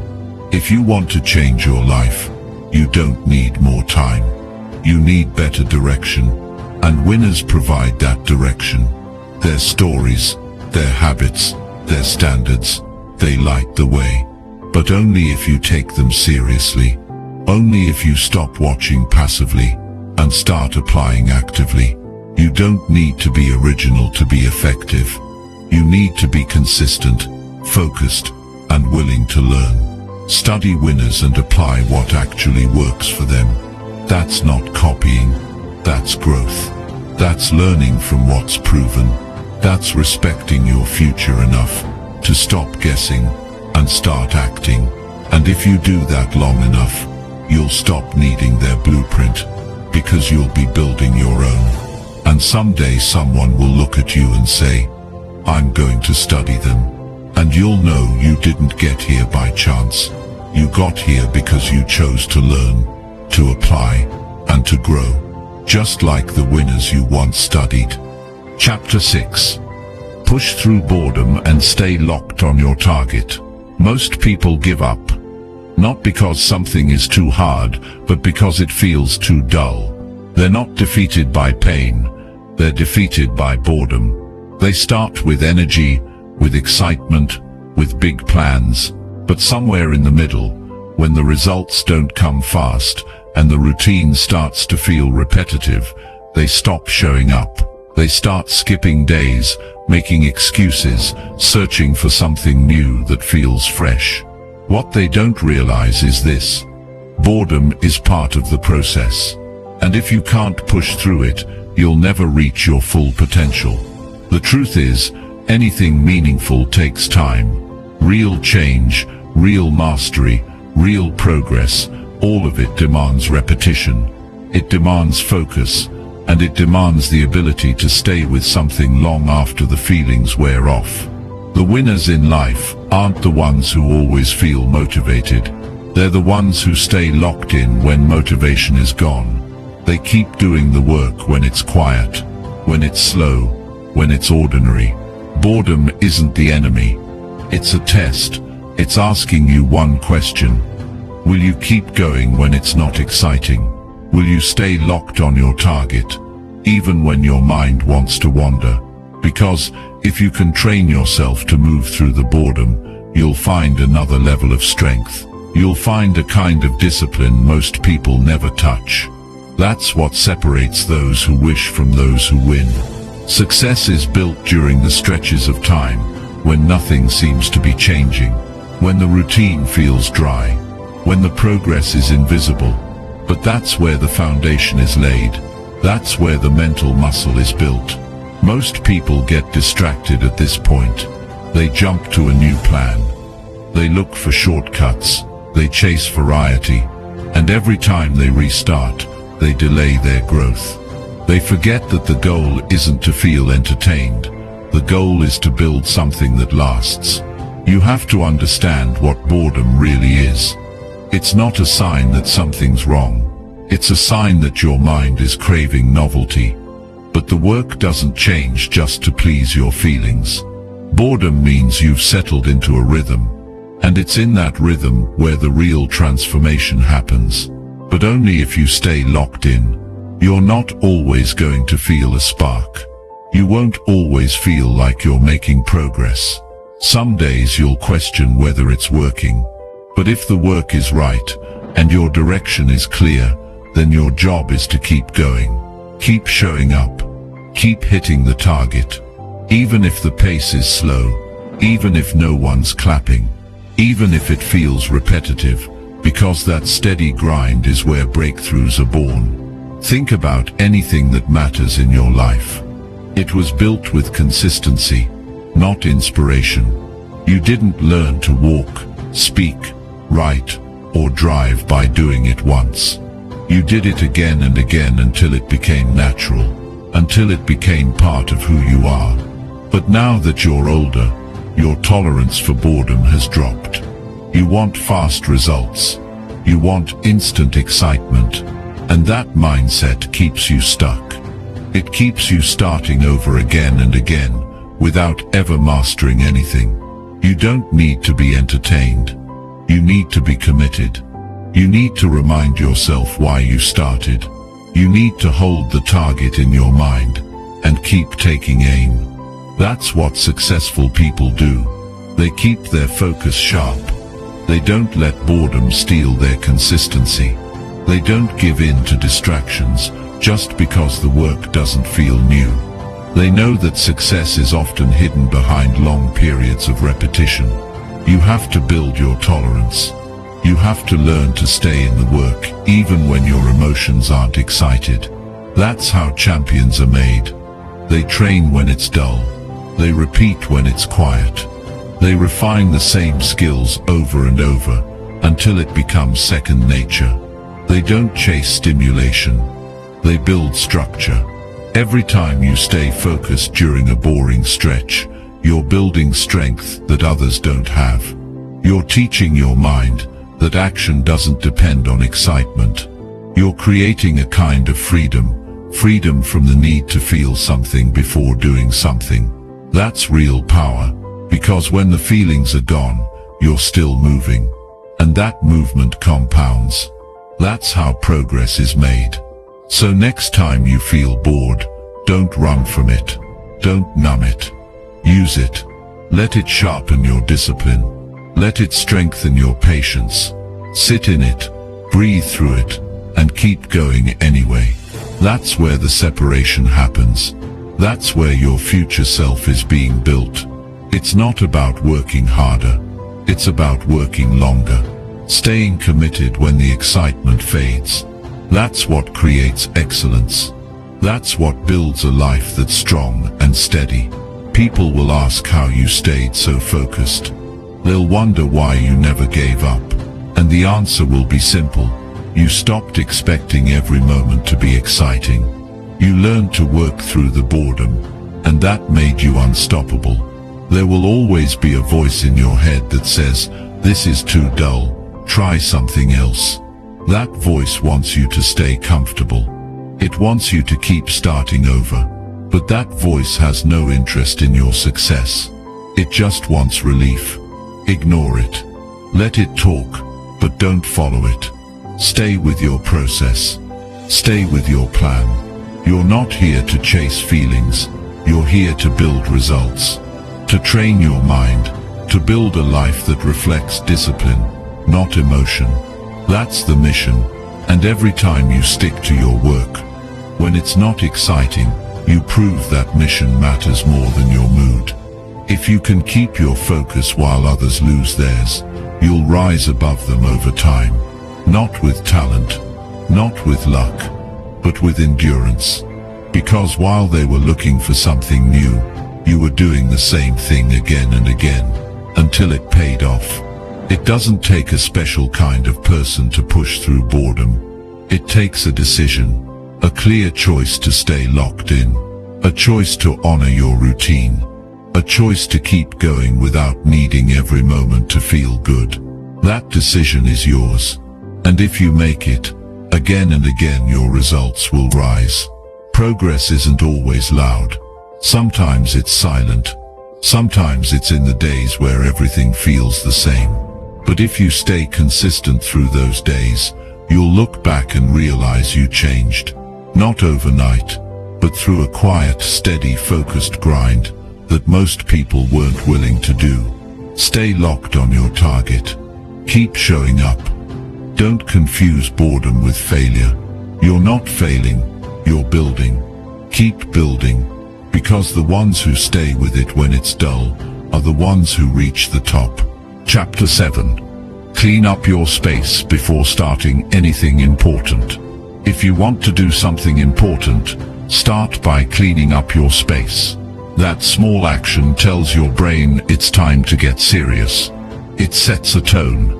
If you want to change your life, you don't need more time. You need better direction, and winners provide that direction. Their stories, their habits, their standards, they light the way. But only if you take them seriously. Only if you stop watching passively and start applying actively. You don't need to be original to be effective. You need to be consistent, focused, and willing to learn. Study winners and apply what actually works for them. That's not copying. That's growth. That's learning from what's proven. That's respecting your future enough to stop guessing and start acting. And if you do that long enough, you'll stop needing their blueprint, because you'll be building your own. And someday someone will look at you and say, I'm going to study them. And you'll know you didn't get here by chance. You got here because you chose to learn, to apply, and to grow, just like the winners you once studied. Chapter 6. Push through boredom and stay locked on your target. Most people give up, not because something is too hard, but because it feels too dull. They're not defeated by pain, they're defeated by boredom. They start with energy, with excitement, with big plans, but somewhere in the middle, when the results don't come fast and the routine starts to feel repetitive, they stop showing up. They start skipping days, making excuses, searching for something new that feels fresh. What they don't realize is this: boredom is part of the process. And if you can't push through it, you'll never reach your full potential. The truth is, anything meaningful takes time. Real change, real mastery, real progress, all of it demands repetition. It demands focus, and it demands the ability to stay with something long after the feelings wear off. The winners in life aren't the ones who always feel motivated. They're the ones who stay locked in when motivation is gone. They keep doing the work when it's quiet, when it's slow, when it's ordinary. Boredom isn't the enemy. It's a test. It's asking you one question. Will you keep going when it's not exciting? Will you stay locked on your target, even when your mind wants to wander? Because if you can train yourself to move through the boredom, you'll find another level of strength. You'll find a kind of discipline most people never touch. That's what separates those who wish from those who win. Success is built during the stretches of time when nothing seems to be changing, when the routine feels dry, when the progress is invisible. But that's where the foundation is laid. That's where the mental muscle is built. Most people get distracted at this point. They jump to a new plan. They look for shortcuts. They chase variety. And every time they restart, they delay their growth. They forget that the goal isn't to feel entertained. The goal is to build something that lasts. You have to understand what boredom really is. It's not a sign that something's wrong. It's a sign that your mind is craving novelty. But the work doesn't change just to please your feelings. Boredom means you've settled into a rhythm. And it's in that rhythm where the real transformation happens. But only if you stay locked in. You're not always going to feel a spark. You won't always feel like you're making progress. Some days you'll question whether it's working. But if the work is right, and your direction is clear, then your job is to keep going. Keep showing up. Keep hitting the target. Even if the pace is slow, even if no one's clapping, even if it feels repetitive, because that steady grind is where breakthroughs are born. Think about anything that matters in your life. It was built with consistency, not inspiration. You didn't learn to walk, speak, write, or drive by doing it once. You did it again and again until it became natural, until it became part of who you are. But now that you're older, your tolerance for boredom has dropped. You want fast results. You want instant excitement. And that mindset keeps you stuck. It keeps you starting over again and again, without ever mastering anything. You don't need to be entertained. You need to be committed. You need to remind yourself why you started. You need to hold the target in your mind and keep taking aim. That's what successful people do. They keep their focus sharp. They don't let boredom steal their consistency. They don't give in to distractions just because the work doesn't feel new. They know that success is often hidden behind long periods of repetition. You have to build your tolerance. You have to learn to stay in the work even when your emotions aren't excited. That's how champions are made. They train when it's dull. They repeat when it's quiet. They refine the same skills over and over until it becomes second nature. They don't chase stimulation. They build structure. Every time you stay focused during a boring stretch, you're building strength that others don't have. You're teaching your mind that action doesn't depend on excitement. You're creating a kind of freedom, freedom from the need to feel something before doing something. That's real power, because when the feelings are gone, you're still moving. And that movement compounds. That's how progress is made. So next time you feel bored, don't run from it. Don't numb it. Use it. Let it sharpen your discipline. Let it strengthen your patience. Sit in it, breathe through it, and keep going anyway. That's where the separation happens. That's where your future self is being built. It's not about working harder. It's about working longer, staying committed when the excitement fades. That's what creates excellence. That's what builds a life that's strong and steady. People will ask how you stayed so focused. They'll wonder why you never gave up. And the answer will be simple. You stopped expecting every moment to be exciting. You learned to work through the boredom, and that made you unstoppable. There will always be a voice in your head that says, "This is too dull, try something else." That voice wants you to stay comfortable. It wants you to keep starting over. But that voice has no interest in your success. It just wants relief. Ignore it. Let it talk, but don't follow it. Stay with your process. Stay with your plan. You're not here to chase feelings. You're here to build results. To train your mind. To build a life that reflects discipline, not emotion. That's the mission. And every time you stick to your work, when it's not exciting, you prove that mission matters more than your mood. If you can keep your focus while others lose theirs, you'll rise above them over time. Not with talent, not with luck, but with endurance. Because while they were looking for something new, you were doing the same thing again and again, until it paid off. It doesn't take a special kind of person to push through boredom. It takes a decision. A clear choice to stay locked in. A choice to honor your routine. A choice to keep going without needing every moment to feel good. That decision is yours. And if you make it, again and again your results will rise. Progress isn't always loud. Sometimes it's silent. Sometimes it's in the days where everything feels the same. But if you stay consistent through those days, you'll look back and realize you changed. Not overnight, but through a quiet, steady, focused grind that most people weren't willing to do. Stay locked on your target. Keep showing up. Don't confuse boredom with failure. You're not failing, you're building. Keep building, because the ones who stay with it when it's dull are the ones who reach the top. Chapter 7. Clean up your space before starting anything important. If you want to do something important, start by cleaning up your space. That small action tells your brain it's time to get serious. It sets a tone.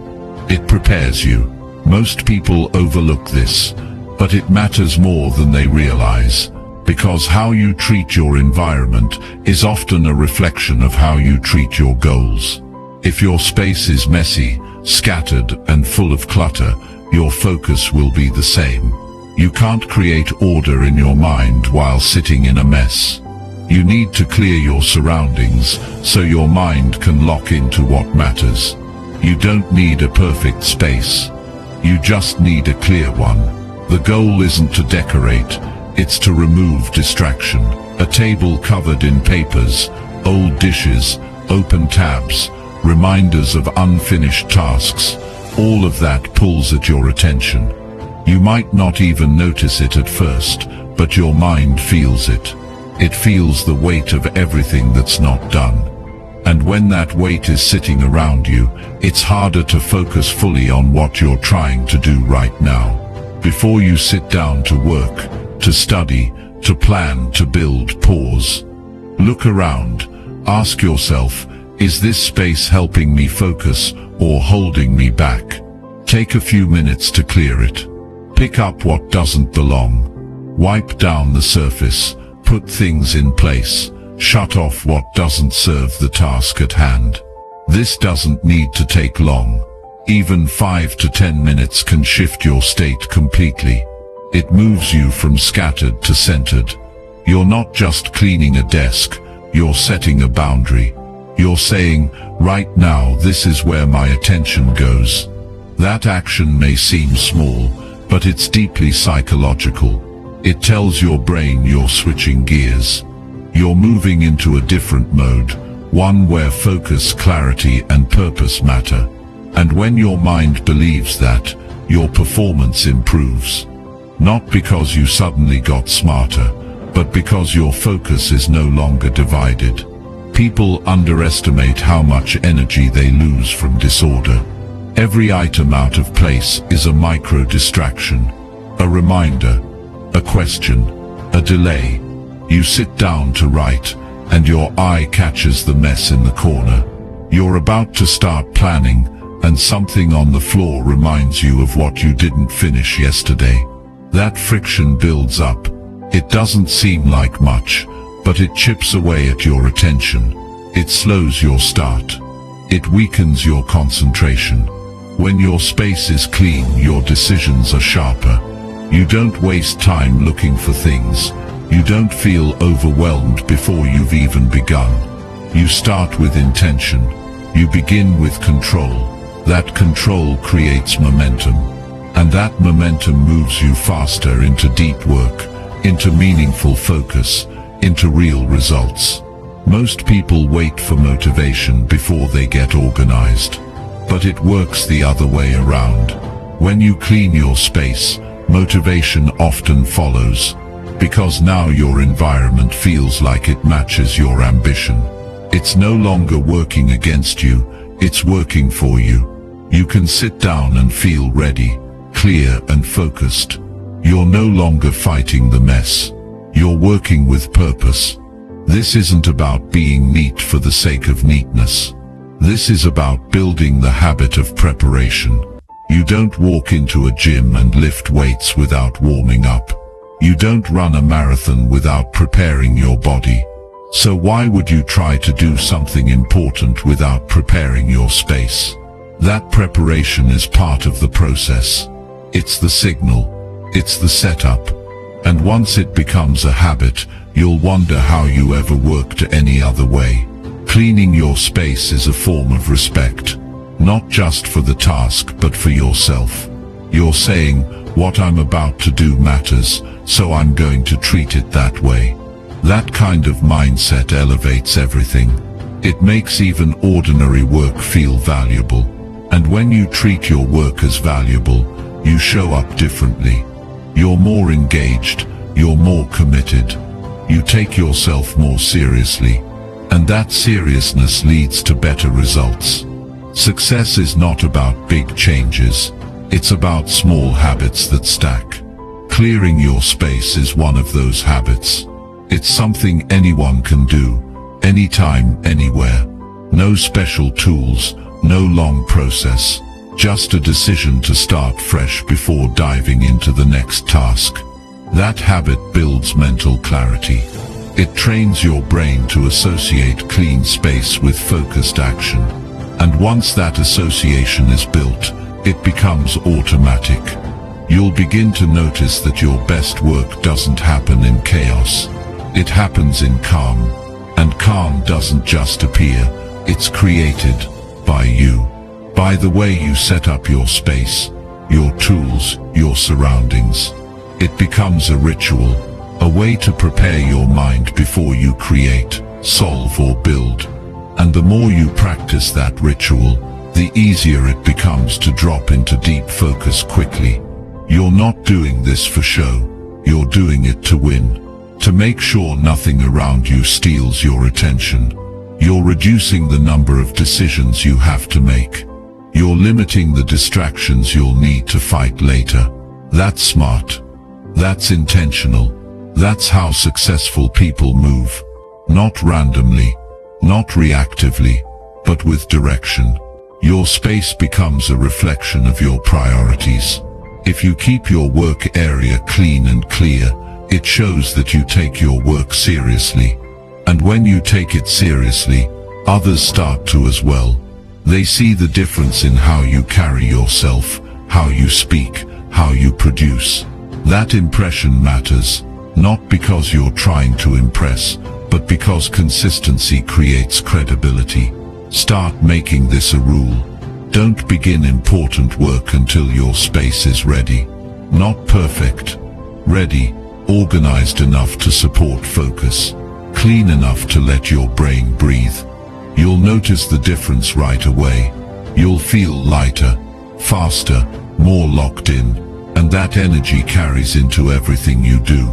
It prepares you. Most people overlook this, but it matters more than they realize, because how you treat your environment is often a reflection of how you treat your goals. If your space is messy, scattered, and full of clutter, your focus will be the same. You can't create order in your mind while sitting in a mess. You need to clear your surroundings so your mind can lock into what matters. You don't need a perfect space. You just need a clear one. The goal isn't to decorate, it's to remove distraction. A table covered in papers, old dishes, open tabs, reminders of unfinished tasks, all of that pulls at your attention. You might not even notice it at first, but your mind feels it. It feels the weight of everything that's not done. And when that weight is sitting around you, it's harder to focus fully on what you're trying to do right now. Before you sit down to work, to study, to plan, to build, pause. Look around. Ask yourself, is this space helping me focus or holding me back? Take a few minutes to clear it. Pick up what doesn't belong. Wipe down the surface. Put things in place. Shut off what doesn't serve the task at hand. This doesn't need to take long. Even 5 to 10 minutes can shift your state completely. It moves you from scattered to centered. You're not just cleaning a desk, you're setting a boundary. You're saying, right now this is where my attention goes. That action may seem small, but it's deeply psychological. It tells your brain you're switching gears. You're moving into a different mode, one where focus, clarity, and purpose matter. And when your mind believes that, your performance improves. Not because you suddenly got smarter, but because your focus is no longer divided. People underestimate how much energy they lose from disorder. Every item out of place is a micro-distraction, a reminder, a question, a delay. You sit down to write, and your eye catches the mess in the corner. You're about to start planning, and something on the floor reminds you of what you didn't finish yesterday. That friction builds up. It doesn't seem like much, but it chips away at your attention. It slows your start. It weakens your concentration. When your space is clean, your decisions are sharper. You don't waste time looking for things. You don't feel overwhelmed before you've even begun. You start with intention. You begin with control. That control creates momentum. And that momentum moves you faster into deep work, into meaningful focus, into real results. Most people wait for motivation before they get organized. But it works the other way around. When you clean your space, motivation often follows, because now your environment feels like it matches your ambition. It's no longer working against you, it's working for you. You can sit down and feel ready, clear and focused. You're no longer fighting the mess. You're working with purpose. This isn't about being neat for the sake of neatness. This is about building the habit of preparation. You don't walk into a gym and lift weights without warming up. You don't run a marathon without preparing your body. So why would you try to do something important without preparing your space? That preparation is part of the process. It's the signal. It's the setup. And once it becomes a habit, you'll wonder how you ever worked any other way. Cleaning your space is a form of respect, not just for the task but for yourself. You're saying, what I'm about to do matters, so I'm going to treat it that way. That kind of mindset elevates everything. It makes even ordinary work feel valuable. And when you treat your work as valuable, you show up differently. You're more engaged, you're more committed. You take yourself more seriously. And that seriousness leads to better results. Success is not about big changes. It's about small habits that stack. Clearing your space is one of those habits. It's something anyone can do, anytime, anywhere. No special tools, no long process. Just a decision to start fresh before diving into the next task. That habit builds mental clarity. It trains your brain to associate clean space with focused action. And once that association is built, it becomes automatic. You'll begin to notice that your best work doesn't happen in chaos. It happens in calm. And calm doesn't just appear, it's created by you. By the way you set up your space, your tools, your surroundings. It becomes a ritual. A way to prepare your mind before you create, solve or build. And the more you practice that ritual, the easier it becomes to drop into deep focus quickly. You're not doing this for show, you're doing it to win. To make sure nothing around you steals your attention. You're reducing the number of decisions you have to make. You're limiting the distractions you'll need to fight later. That's smart. That's intentional. That's how successful people move. Not randomly, not reactively, but with direction. Your space becomes a reflection of your priorities. If you keep your work area clean and clear, it shows that you take your work seriously. And when you take it seriously, others start to as well. They see the difference in how you carry yourself, how you speak, how you produce. That impression matters. Not because you're trying to impress, but because consistency creates credibility. Start making this a rule. Don't begin important work until your space is ready. Not perfect. Ready, organized enough to support focus. Clean enough to let your brain breathe. You'll notice the difference right away. You'll feel lighter, faster, more locked in, and that energy carries into everything you do.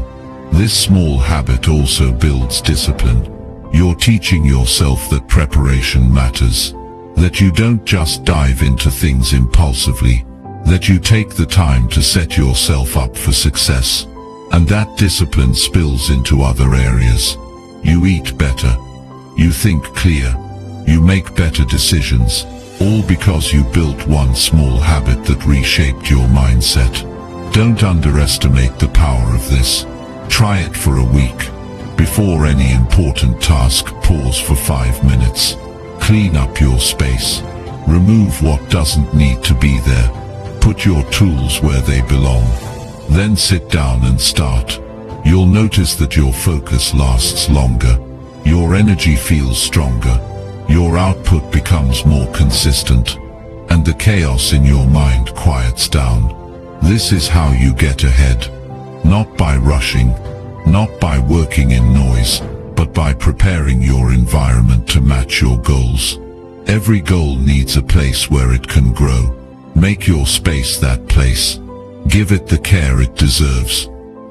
This small habit also builds discipline. You're teaching yourself that preparation matters, that you don't just dive into things impulsively, that you take the time to set yourself up for success, and that discipline spills into other areas. You eat better, you think clear, you make better decisions, all because you built one small habit that reshaped your mindset. Don't underestimate the power of this. Try it for a week. Before any important task, pause for 5 minutes. Clean up your space. Remove what doesn't need to be there. Put your tools where they belong. Then sit down and start. You'll notice that your focus lasts longer. Your energy feels stronger. Your output becomes more consistent. And the chaos in your mind quiets down. This is how you get ahead. Not by rushing, not by working in noise, but by preparing your environment to match your goals. Every goal needs a place where it can grow. Make your space that place. Give it the care it deserves,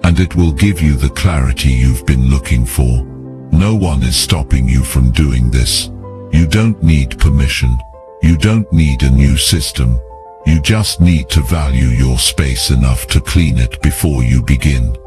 and it will give you the clarity you've been looking for. No one is stopping you from doing this. You don't need permission. You don't need a new system. You just need to value your space enough to clean it before you begin.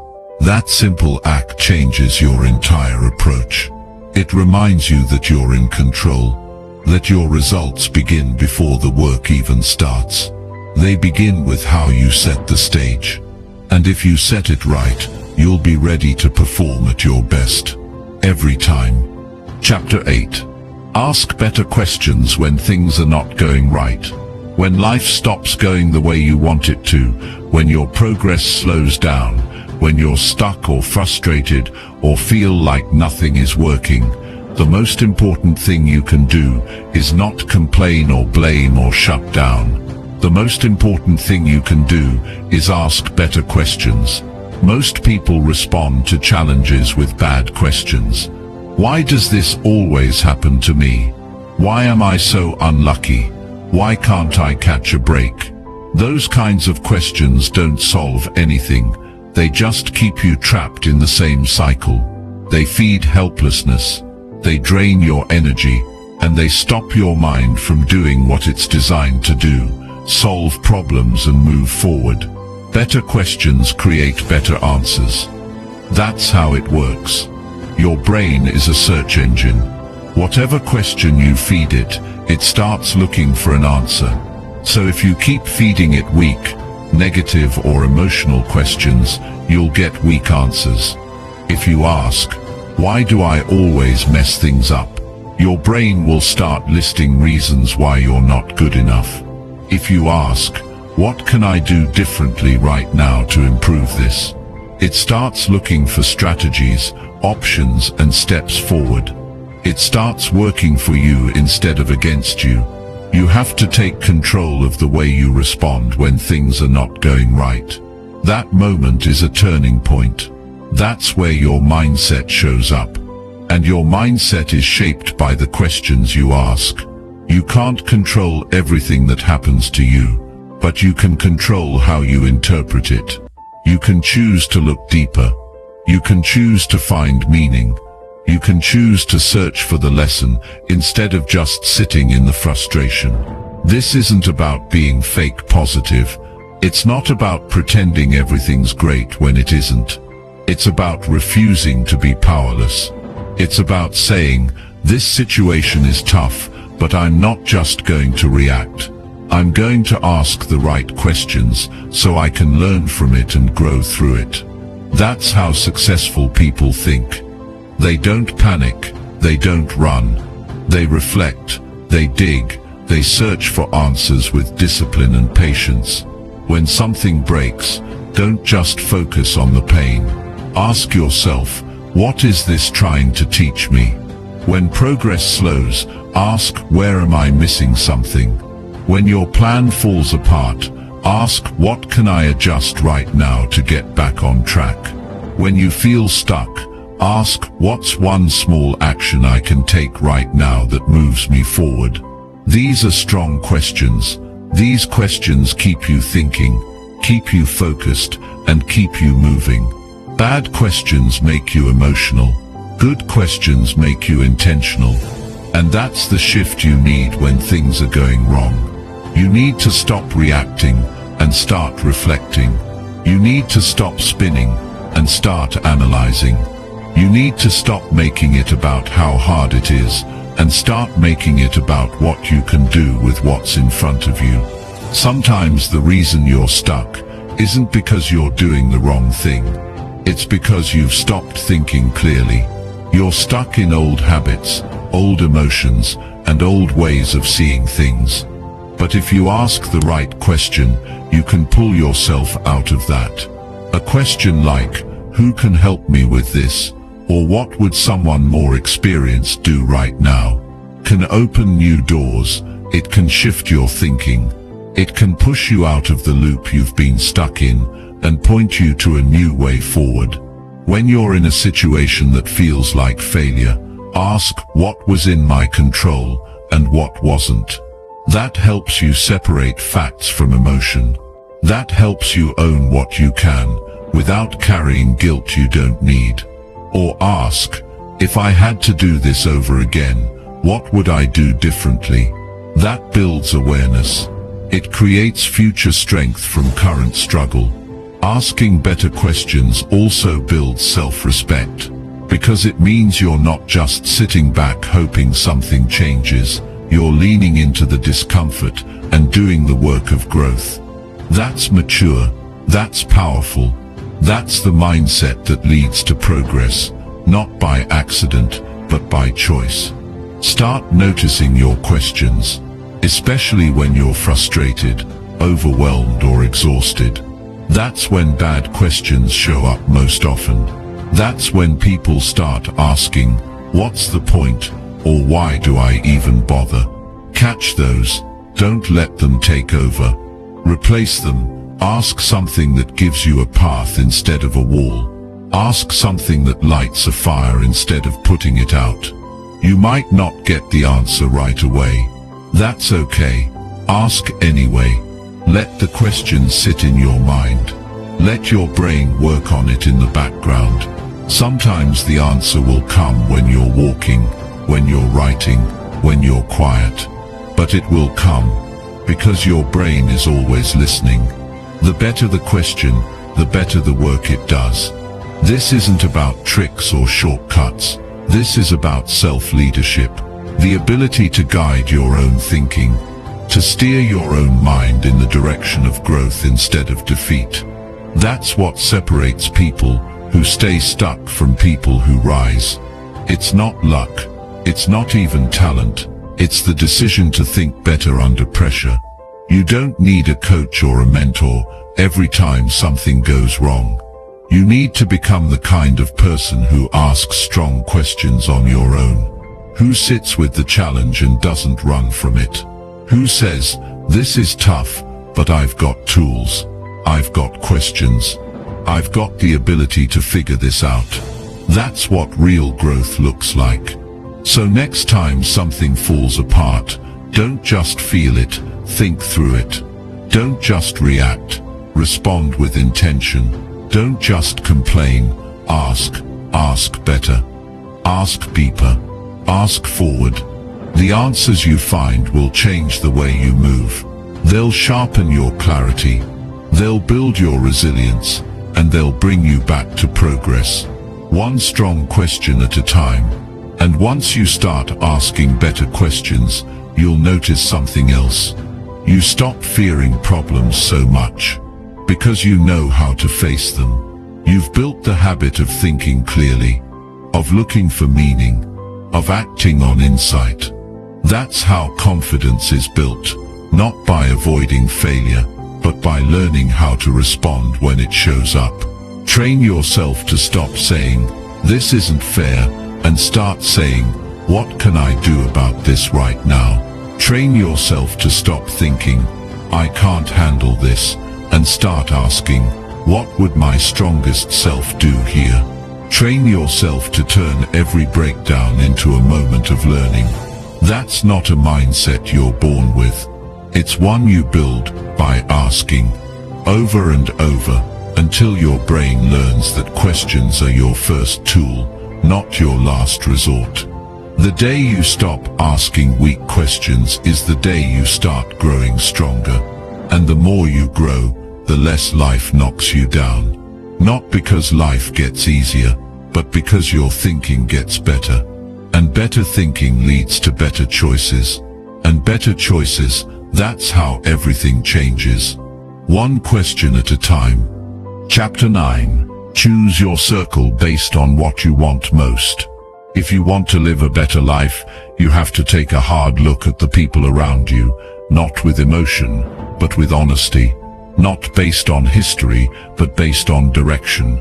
That simple act changes your entire approach. It reminds you that you're in control, that your results begin before the work even starts. They begin with how you set the stage. And if you set it right, you'll be ready to perform at your best. Every time. Chapter 8. Ask better questions when things are not going right. When life stops going the way you want it to, when your progress slows down, when you're stuck or frustrated or feel like nothing is working, the most important thing you can do is not complain or blame or shut down. The most important thing you can do is ask better questions. Most people respond to challenges with bad questions. Why does this always happen to me? Why am I so unlucky? Why can't I catch a break? Those kinds of questions don't solve anything. They just keep you trapped in the same cycle. They feed helplessness. They drain your energy, and they stop your mind from doing what it's designed to do: solve problems and move forward. Better questions create better answers. That's how it works. Your brain is a search engine. Whatever question you feed it, it starts looking for an answer. So if you keep feeding it weak, negative or emotional questions, you'll get weak answers. If you ask, "Why do I always mess things up?" your brain will start listing reasons why you're not good enough. If you ask, "What can I do differently right now to improve this?" it starts looking for strategies, options and steps forward. It starts working for you instead of against you. You have to take control of the way you respond when things are not going right. That moment is a turning point. That's where your mindset shows up. And your mindset is shaped by the questions you ask. You can't control everything that happens to you, but you can control how you interpret it. You can choose to look deeper. You can choose to find meaning. You can choose to search for the lesson instead of just sitting in the frustration. This isn't about being fake positive. It's not about pretending everything's great when it isn't. It's about refusing to be powerless. It's about saying, "This situation is tough, but I'm not just going to react. I'm going to ask the right questions so I can learn from it and grow through it." That's how successful people think. They don't panic, they don't run. They reflect, they dig, they search for answers with discipline and patience. When something breaks, don't just focus on the pain. Ask yourself, what is this trying to teach me? When progress slows, ask, where am I missing something? When your plan falls apart, ask, what can I adjust right now to get back on track? When you feel stuck, ask, what's one small action I can take right now that moves me forward? These are strong questions. These questions keep you thinking, keep you focused, and keep you moving. Bad questions make you emotional. Good questions make you intentional. And that's the shift you need when things are going wrong. You need to stop reacting and start reflecting. You need to stop spinning and start analyzing. You need to stop making it about how hard it is and start making it about what you can do with what's in front of you. Sometimes the reason you're stuck isn't because you're doing the wrong thing. It's because you've stopped thinking clearly. You're stuck in old habits, old emotions, and old ways of seeing things. But if you ask the right question, you can pull yourself out of that. A question like, who can help me with this? Or what would someone more experienced do right now? Can open new doors. It can shift your thinking. It can push you out of the loop you've been stuck in and point you to a new way forward. When you're in a situation that feels like failure, ask what was in my control and what wasn't. That helps you separate facts from emotion. That helps you own what you can without carrying guilt you don't need. Or ask, if I had to do this over again, what would I do differently? That builds awareness. It creates future strength from current struggle. Asking better questions also builds self-respect, because it means you're not just sitting back hoping something changes, you're leaning into the discomfort and doing the work of growth. That's mature, that's powerful, that's the mindset that leads to progress, not by accident, but by choice. Start noticing your questions, especially when you're frustrated, overwhelmed, or exhausted. That's when bad questions show up most often. That's when people start asking, what's the point? Or why do I even bother? Catch those. Don't let them take over. Replace them. Ask something that gives you a path instead of a wall. Ask something that lights a fire instead of putting it out. You might not get the answer right away. That's okay. Ask anyway. Let the question sit in your mind. Let your brain work on it in the background. Sometimes the answer will come when you're walking, when you're writing, when you're quiet. But it will come, because your brain is always listening. The better the question, the better the work it does. This isn't about tricks or shortcuts. This is about self-leadership, the ability to guide your own thinking, to steer your own mind in the direction of growth instead of defeat. That's what separates people who stay stuck from people who rise. It's not luck. It's not even talent. It's the decision to think better under pressure. You don't need a coach or a mentor every time something goes wrong. You need to become the kind of person who asks strong questions on your own. Who sits with the challenge and doesn't run from it. Who says, this is tough, but I've got tools. I've got questions. I've got the ability to figure this out. That's what real growth looks like. So next time something falls apart, don't just feel it, think through it. Don't just react, respond with intention. Don't just complain, ask better. Ask deeper, ask forward. The answers you find will change the way you move. They'll sharpen your clarity, they'll build your resilience, and they'll bring you back to progress. One strong question at a time. And once you start asking better questions, you'll notice something else. You stop fearing problems so much, because you know how to face them. You've built the habit of thinking clearly, of looking for meaning, of acting on insight. That's how confidence is built, not by avoiding failure, but by learning how to respond when it shows up. Train yourself to stop saying, this isn't fair, and start saying, what can I do about this right now? Train yourself to stop thinking, I can't handle this, and start asking, what would my strongest self do here? Train yourself to turn every breakdown into a moment of learning. That's not a mindset you're born with. It's one you build by asking, over and over, until your brain learns that questions are your first tool, not your last resort. The day you stop asking weak questions is the day you start growing stronger. And the more you grow, the less life knocks you down. Not because life gets easier, but because your thinking gets better. And better thinking leads to better choices. And better choices, that's how everything changes. One question at a time. Chapter 9. Choose your circle based on what you want most. If you want to live a better life, you have to take a hard look at the people around you, not with emotion, but with honesty. Not based on history, but based on direction.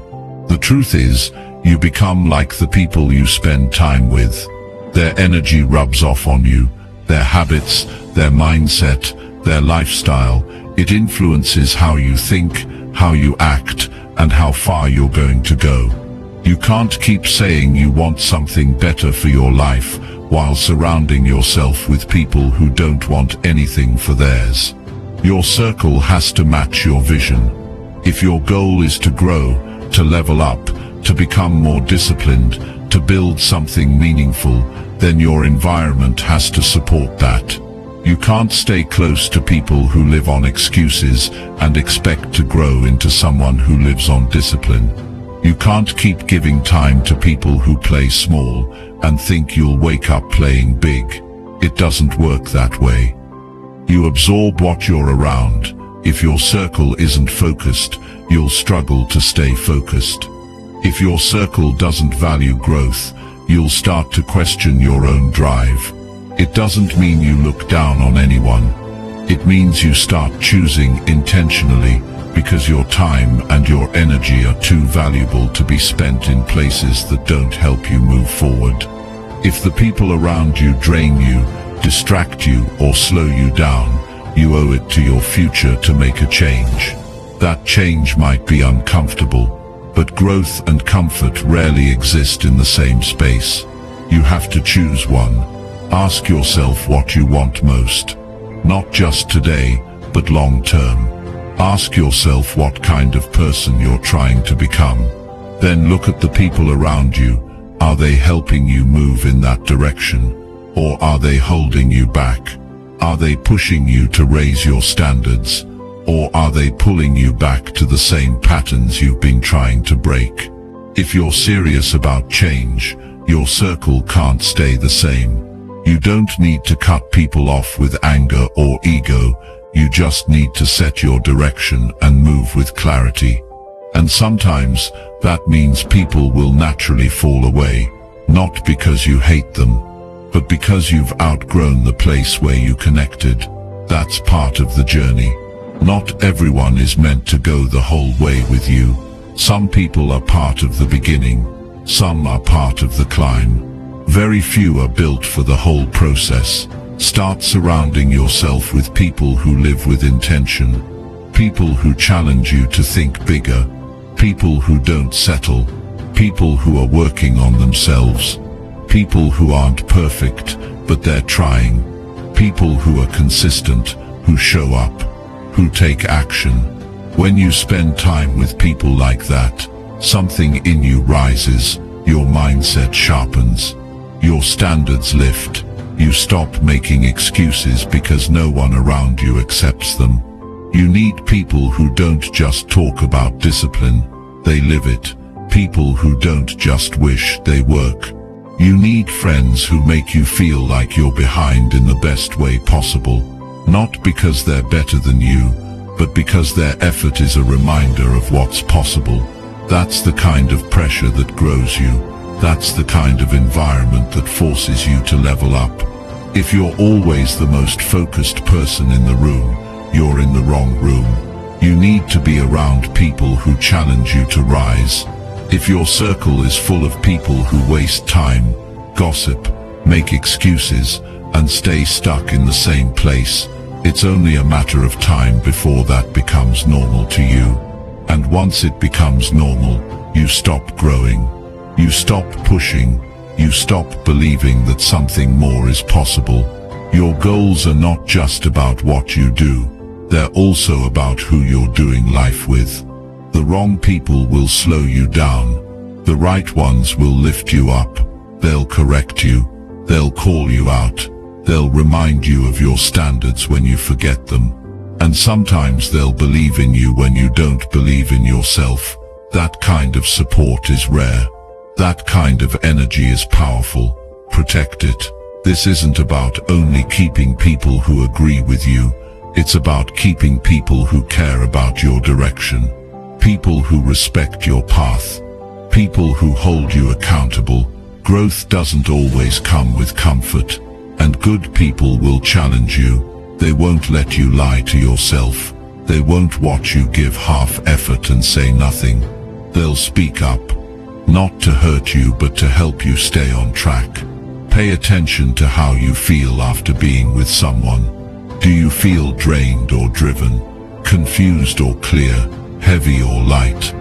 The truth is, you become like the people you spend time with. Their energy rubs off on you, their habits, their mindset, their lifestyle. It influences how you think, how you act, and how far you're going to go. You can't keep saying you want something better for your life while surrounding yourself with people who don't want anything for theirs. Your circle has to match your vision. If your goal is to grow, to level up, to become more disciplined, to build something meaningful, then your environment has to support that. You can't stay close to people who live on excuses and expect to grow into someone who lives on discipline. You can't keep giving time to people who play small and think you'll wake up playing big. It doesn't work that way. You absorb what you're around. If your circle isn't focused, you'll struggle to stay focused. If your circle doesn't value growth, you'll start to question your own drive. It doesn't mean you look down on anyone. It means you start choosing intentionally, because your time and your energy are too valuable to be spent in places that don't help you move forward. If the people around you drain you, distract you, or slow you down, you owe it to your future to make a change. That change might be uncomfortable, but growth and comfort rarely exist in the same space. You have to choose one. Ask yourself what you want most. Not just today, but long term. Ask yourself what kind of person you're trying to become. Then look at the people around you. Are they helping you move in that direction? Or are they holding you back? Are they pushing you to raise your standards? Or are they pulling you back to the same patterns you've been trying to break? If you're serious about change, your circle can't stay the same. You don't need to cut people off with anger or ego. You just need to set your direction and move with clarity. And sometimes that means people will naturally fall away, not because you hate them, but because you've outgrown the place where you connected. That's part of the journey. Not everyone is meant to go the whole way with you. Some people are part of the beginning, some are part of the climb. Very few are built for the whole process. Start surrounding yourself with people who live with intention, people who challenge you to think bigger, people who don't settle, people who are working on themselves, people who aren't perfect, but they're trying, people who are consistent, who show up, who take action. When you spend time with people like that, something in you rises, your mindset sharpens, your standards lift. You stop making excuses because no one around you accepts them. You need people who don't just talk about discipline, they live it. People who don't just wish, they work. You need friends who make you feel like you're behind in the best way possible. Not because they're better than you, but because their effort is a reminder of what's possible. That's the kind of pressure that grows you. That's the kind of environment that forces you to level up. If you're always the most focused person in the room, you're in the wrong room. You need to be around people who challenge you to rise. If your circle is full of people who waste time, gossip, make excuses, and stay stuck in the same place, it's only a matter of time before that becomes normal to you. And once it becomes normal, you stop growing. You stop pushing. You stop believing that something more is possible. Your goals are not just about what you do. They're also about who you're doing life with. The wrong people will slow you down. The right ones will lift you up. They'll correct you. They'll call you out. They'll remind you of your standards when you forget them. And sometimes they'll believe in you when you don't believe in yourself. That kind of support is rare. That kind of energy is powerful. Protect it. This isn't about only keeping people who agree with you. It's about keeping people who care about your direction. People who respect your path. People who hold you accountable. Growth doesn't always come with comfort, and good people will challenge you. They won't let you lie to yourself. They won't watch you give half effort and say nothing. They'll speak up, not to hurt you but to help you stay on track. Pay attention to how you feel after being with someone. Do you feel drained or driven, confused or clear, heavy or light?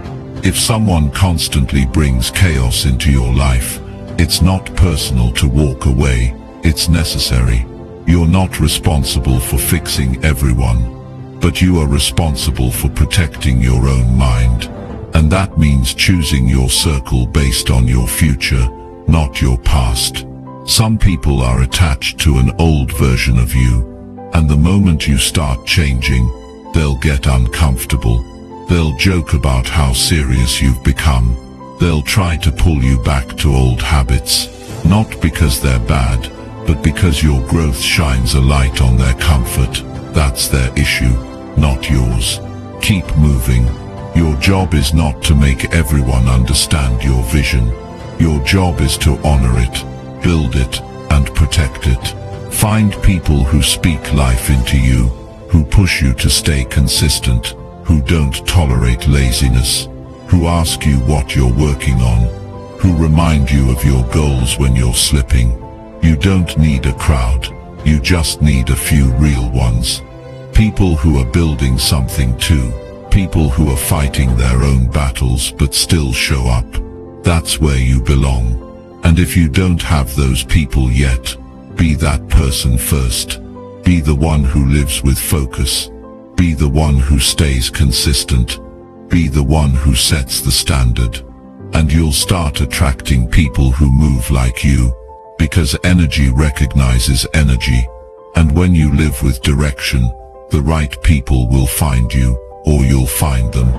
If someone constantly brings chaos into your life, it's not personal to walk away, it's necessary. You're not responsible for fixing everyone, but you are responsible for protecting your own mind. And that means choosing your circle based on your future, not your past. Some people are attached to an old version of you, and the moment you start changing, they'll get uncomfortable. They'll joke about how serious you've become. They'll try to pull you back to old habits, not because they're bad, but because your growth shines a light on their comfort. That's their issue, not yours. Keep moving. Your job is not to make everyone understand your vision. Your job is to honor it, build it, and protect it. Find people who speak life into you, who push you to stay consistent, who don't tolerate laziness, who ask you what you're working on, who remind you of your goals when you're slipping. You don't need a crowd, you just need a few real ones. People who are building something too, people who are fighting their own battles but still show up. That's where you belong. And if you don't have those people yet, be that person first. Be the one who lives with focus. Be the one who stays consistent. Be the one who sets the standard. And you'll start attracting people who move like you, because energy recognizes energy. And when you live with direction, the right people will find you, or you'll find them.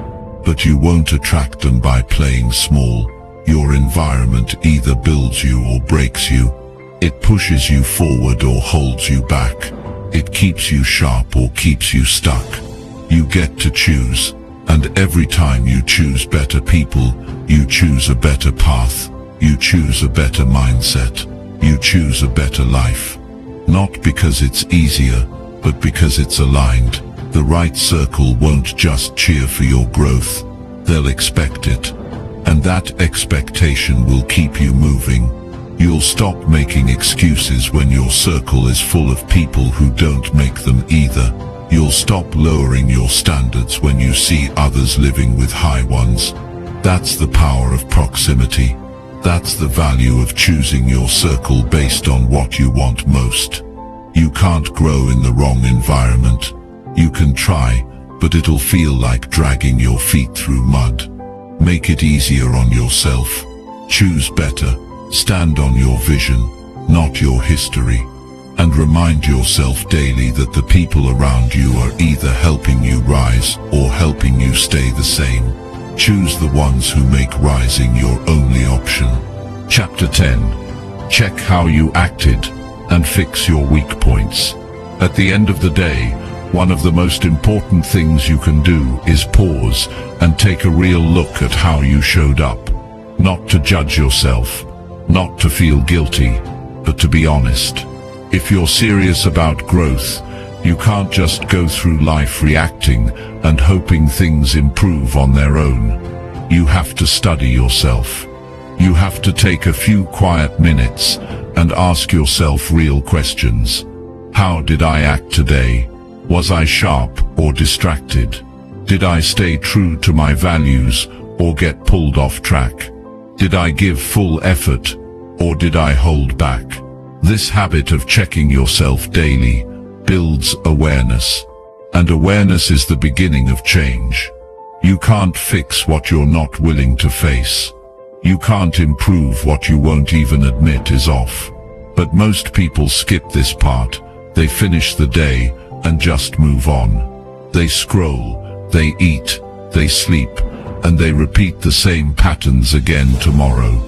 But you won't attract them by playing small. Your environment either builds you or breaks you. It pushes you forward or holds you back. It keeps you sharp or keeps you stuck. You get to choose, and every time you choose better people, you choose a better path, you choose a better mindset, you choose a better life. Not because it's easier, but because it's aligned. The right circle won't just cheer for your growth, they'll expect it. And that expectation will keep you moving. You'll stop making excuses when your circle is full of people who don't make them either. You'll stop lowering your standards when you see others living with high ones. That's the power of proximity. That's the value of choosing your circle based on what you want most. You can't grow in the wrong environment. You can try, but it'll feel like dragging your feet through mud. Make it easier on yourself. Choose better. Stand on your vision, not your history. And remind yourself daily that the people around you are either helping you rise or helping you stay the same. Choose the ones who make rising your only option. Chapter 10. Check how you acted and fix your weak points. At the end of the day, one of the most important things you can do is pause and take a real look at how you showed up. Not to judge yourself, not to feel guilty, but to be honest. If you're serious about growth, you can't just go through life reacting and hoping things improve on their own. You have to study yourself. You have to take a few quiet minutes and ask yourself real questions. How did I act today? Was I sharp or distracted? Did I stay true to my values or get pulled off track? Did I give full effort or did I hold back? This habit of checking yourself daily builds awareness, and awareness is the beginning of change. You can't fix what you're not willing to face. You can't improve what you won't even admit is off. But most people skip this part. They finish the day and just move on. They scroll, they eat, they sleep, and they repeat the same patterns again tomorrow.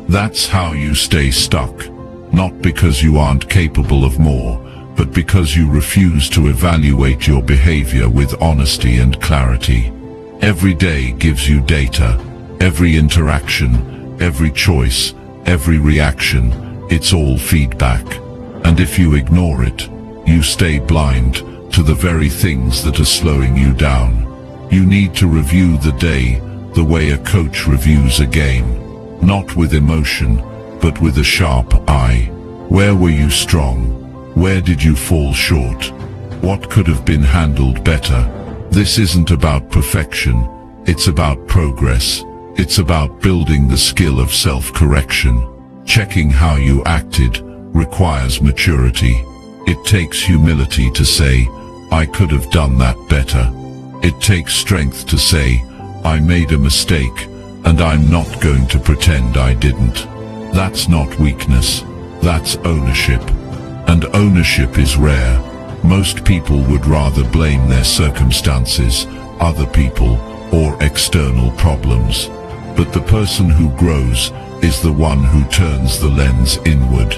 That's how you stay stuck. Not because you aren't capable of more, but because you refuse to evaluate your behavior with honesty and clarity. Every day gives you data. Every interaction, every choice, every reaction, it's all feedback. And if you ignore it, you stay blind to the very things that are slowing you down. You need to review the day the way a coach reviews a game. Not with emotion, but with a sharp eye. Where were you strong? Where did you fall short? What could have been handled better? This isn't about perfection, it's about progress. It's about building the skill of self-correction. Checking how you acted requires maturity. It takes humility to say, I could have done that better. It takes strength to say, I made a mistake, and I'm not going to pretend I didn't. That's not weakness, that's ownership. And ownership is rare. Most people would rather blame their circumstances, other people, or external problems. But the person who grows is the one who turns the lens inward.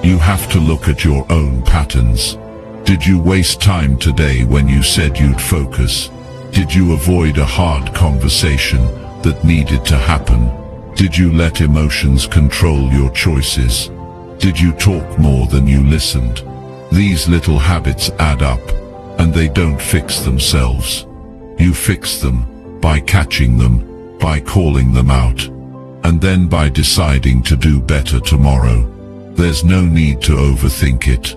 You have to look at your own patterns. Did you waste time today when you said you'd focus? Did you avoid a hard conversation that needed to happen? Did you let emotions control your choices? Did you talk more than you listened? These little habits add up, and they don't fix themselves. You fix them by catching them, by calling them out, and then by deciding to do better tomorrow. There's no need to overthink it.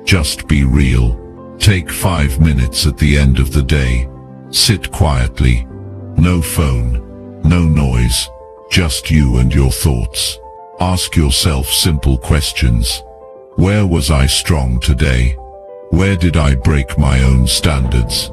Just be real. Take 5 minutes at the end of the day. Sit quietly. No phone, no noise, just you and your thoughts. Ask yourself simple questions. Where was I strong today? Where did I break my own standards?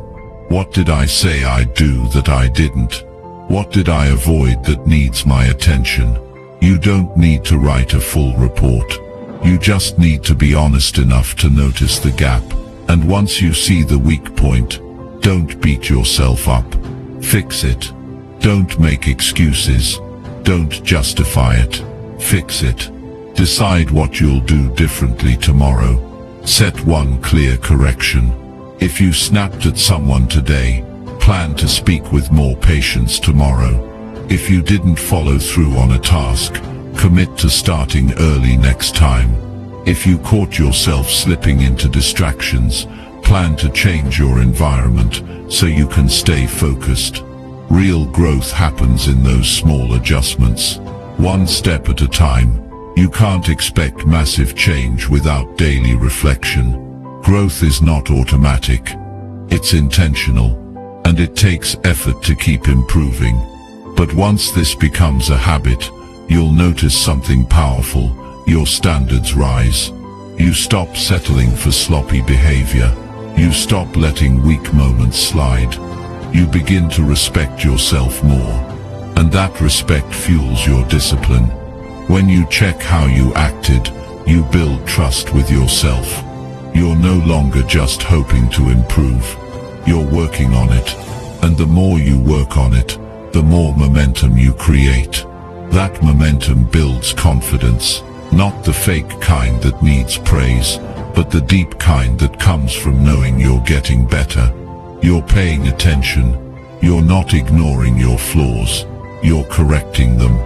What did I say I'd do that I didn't? What did I avoid that needs my attention? You don't need to write a full report. You just need to be honest enough to notice the gap. And once you see the weak point, don't beat yourself up. Fix it. Don't make excuses. Don't justify it. Fix it. Decide what you'll do differently tomorrow. Set one clear correction. If you snapped at someone today, plan to speak with more patience tomorrow. If you didn't follow through on a task, commit to starting early next time. If you caught yourself slipping into distractions, plan to change your environment so you can stay focused. Real growth happens in those small adjustments. One step at a time. You can't expect massive change without daily reflection. Growth is not automatic. It's intentional, and it takes effort to keep improving. But once this becomes a habit, you'll notice something powerful. Your standards rise. You stop settling for sloppy behavior. You stop letting weak moments slide. You begin to respect yourself more. And that respect fuels your discipline. When you check how you acted, you build trust with yourself. You're no longer just hoping to improve. You're working on it. And the more you work on it, the more momentum you create. That momentum builds confidence, not the fake kind that needs praise, but the deep kind that comes from knowing you're getting better. You're paying attention. You're not ignoring your flaws. You're correcting them.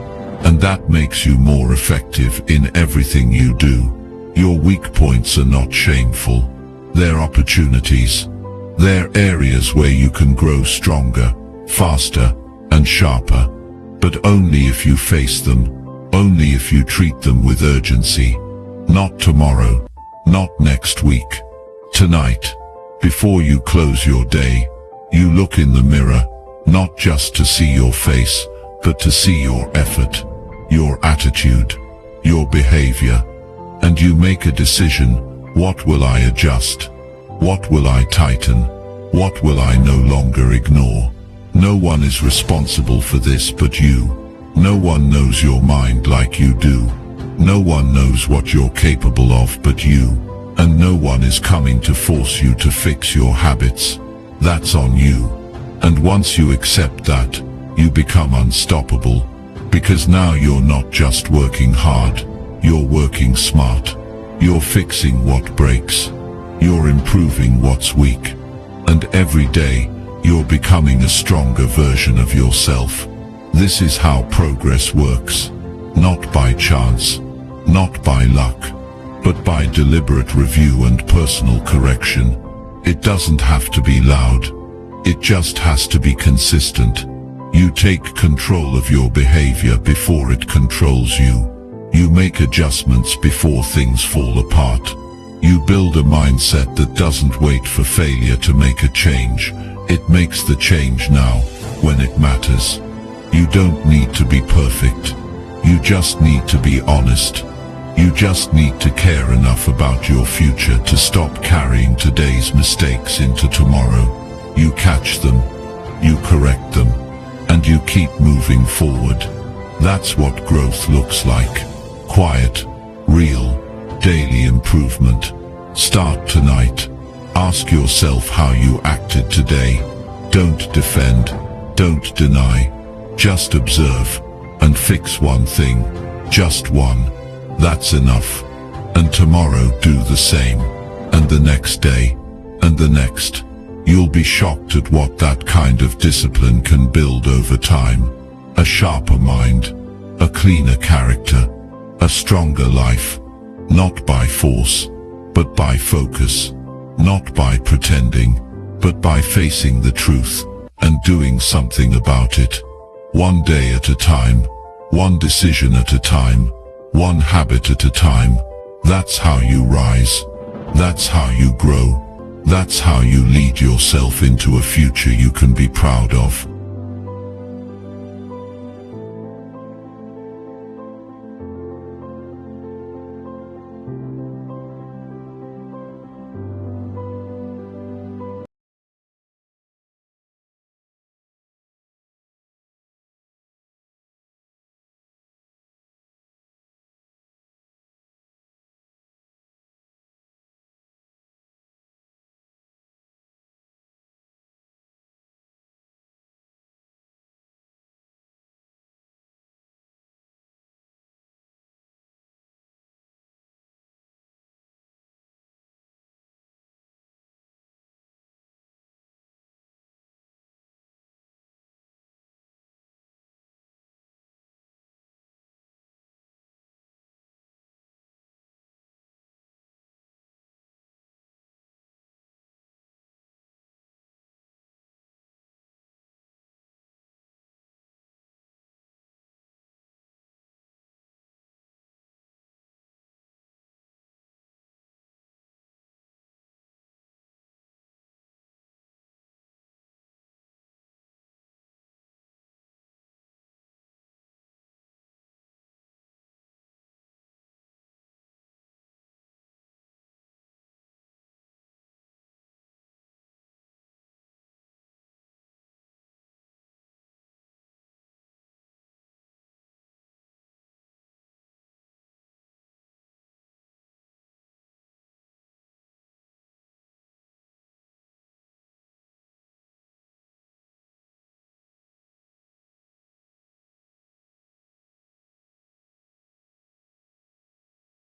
And that makes you more effective in everything you do. Your weak points are not shameful. They're opportunities. They're areas where you can grow stronger, faster, and sharper. But only if you face them. Only if you treat them with urgency. Not tomorrow. Not next week. Tonight. Before you close your day, you look in the mirror, not just to see your face, but to see your effort, your attitude, your behavior. And you make a decision. What will I adjust? What will I tighten? What will I no longer ignore? No one is responsible for this but you. No one knows your mind like you do. No one knows what you're capable of but you. And no one is coming to force you to fix your habits. That's on you. And once you accept that, you become unstoppable. Because now you're not just working hard, you're working smart. You're fixing what breaks. You're improving what's weak. And every day, you're becoming a stronger version of yourself. This is how progress works. Not by chance, not by luck, but by deliberate review and personal correction. It doesn't have to be loud. It just has to be consistent. You take control of your behavior before it controls you. You make adjustments before things fall apart. You build a mindset that doesn't wait for failure to make a change. It makes the change now, when it matters. You don't need to be perfect. You just need to be honest. You just need to care enough about your future to stop carrying today's mistakes into tomorrow. You catch them, you correct them, and you keep moving forward. That's what growth looks like. Quiet, real, daily improvement. Start tonight. Ask yourself how you acted today. Don't defend, don't deny. Just observe, and fix one thing. Just one. That's enough. And tomorrow do the same. And the next day. And the next. You'll be shocked at what that kind of discipline can build over time. A sharper mind. A cleaner character. A stronger life. Not by force, but by focus. Not by pretending, but by facing the truth and doing something about it. One day at a time. One decision at a time. One habit at a time. That's how you rise. That's how you grow. That's how you lead yourself into a future you can be proud of.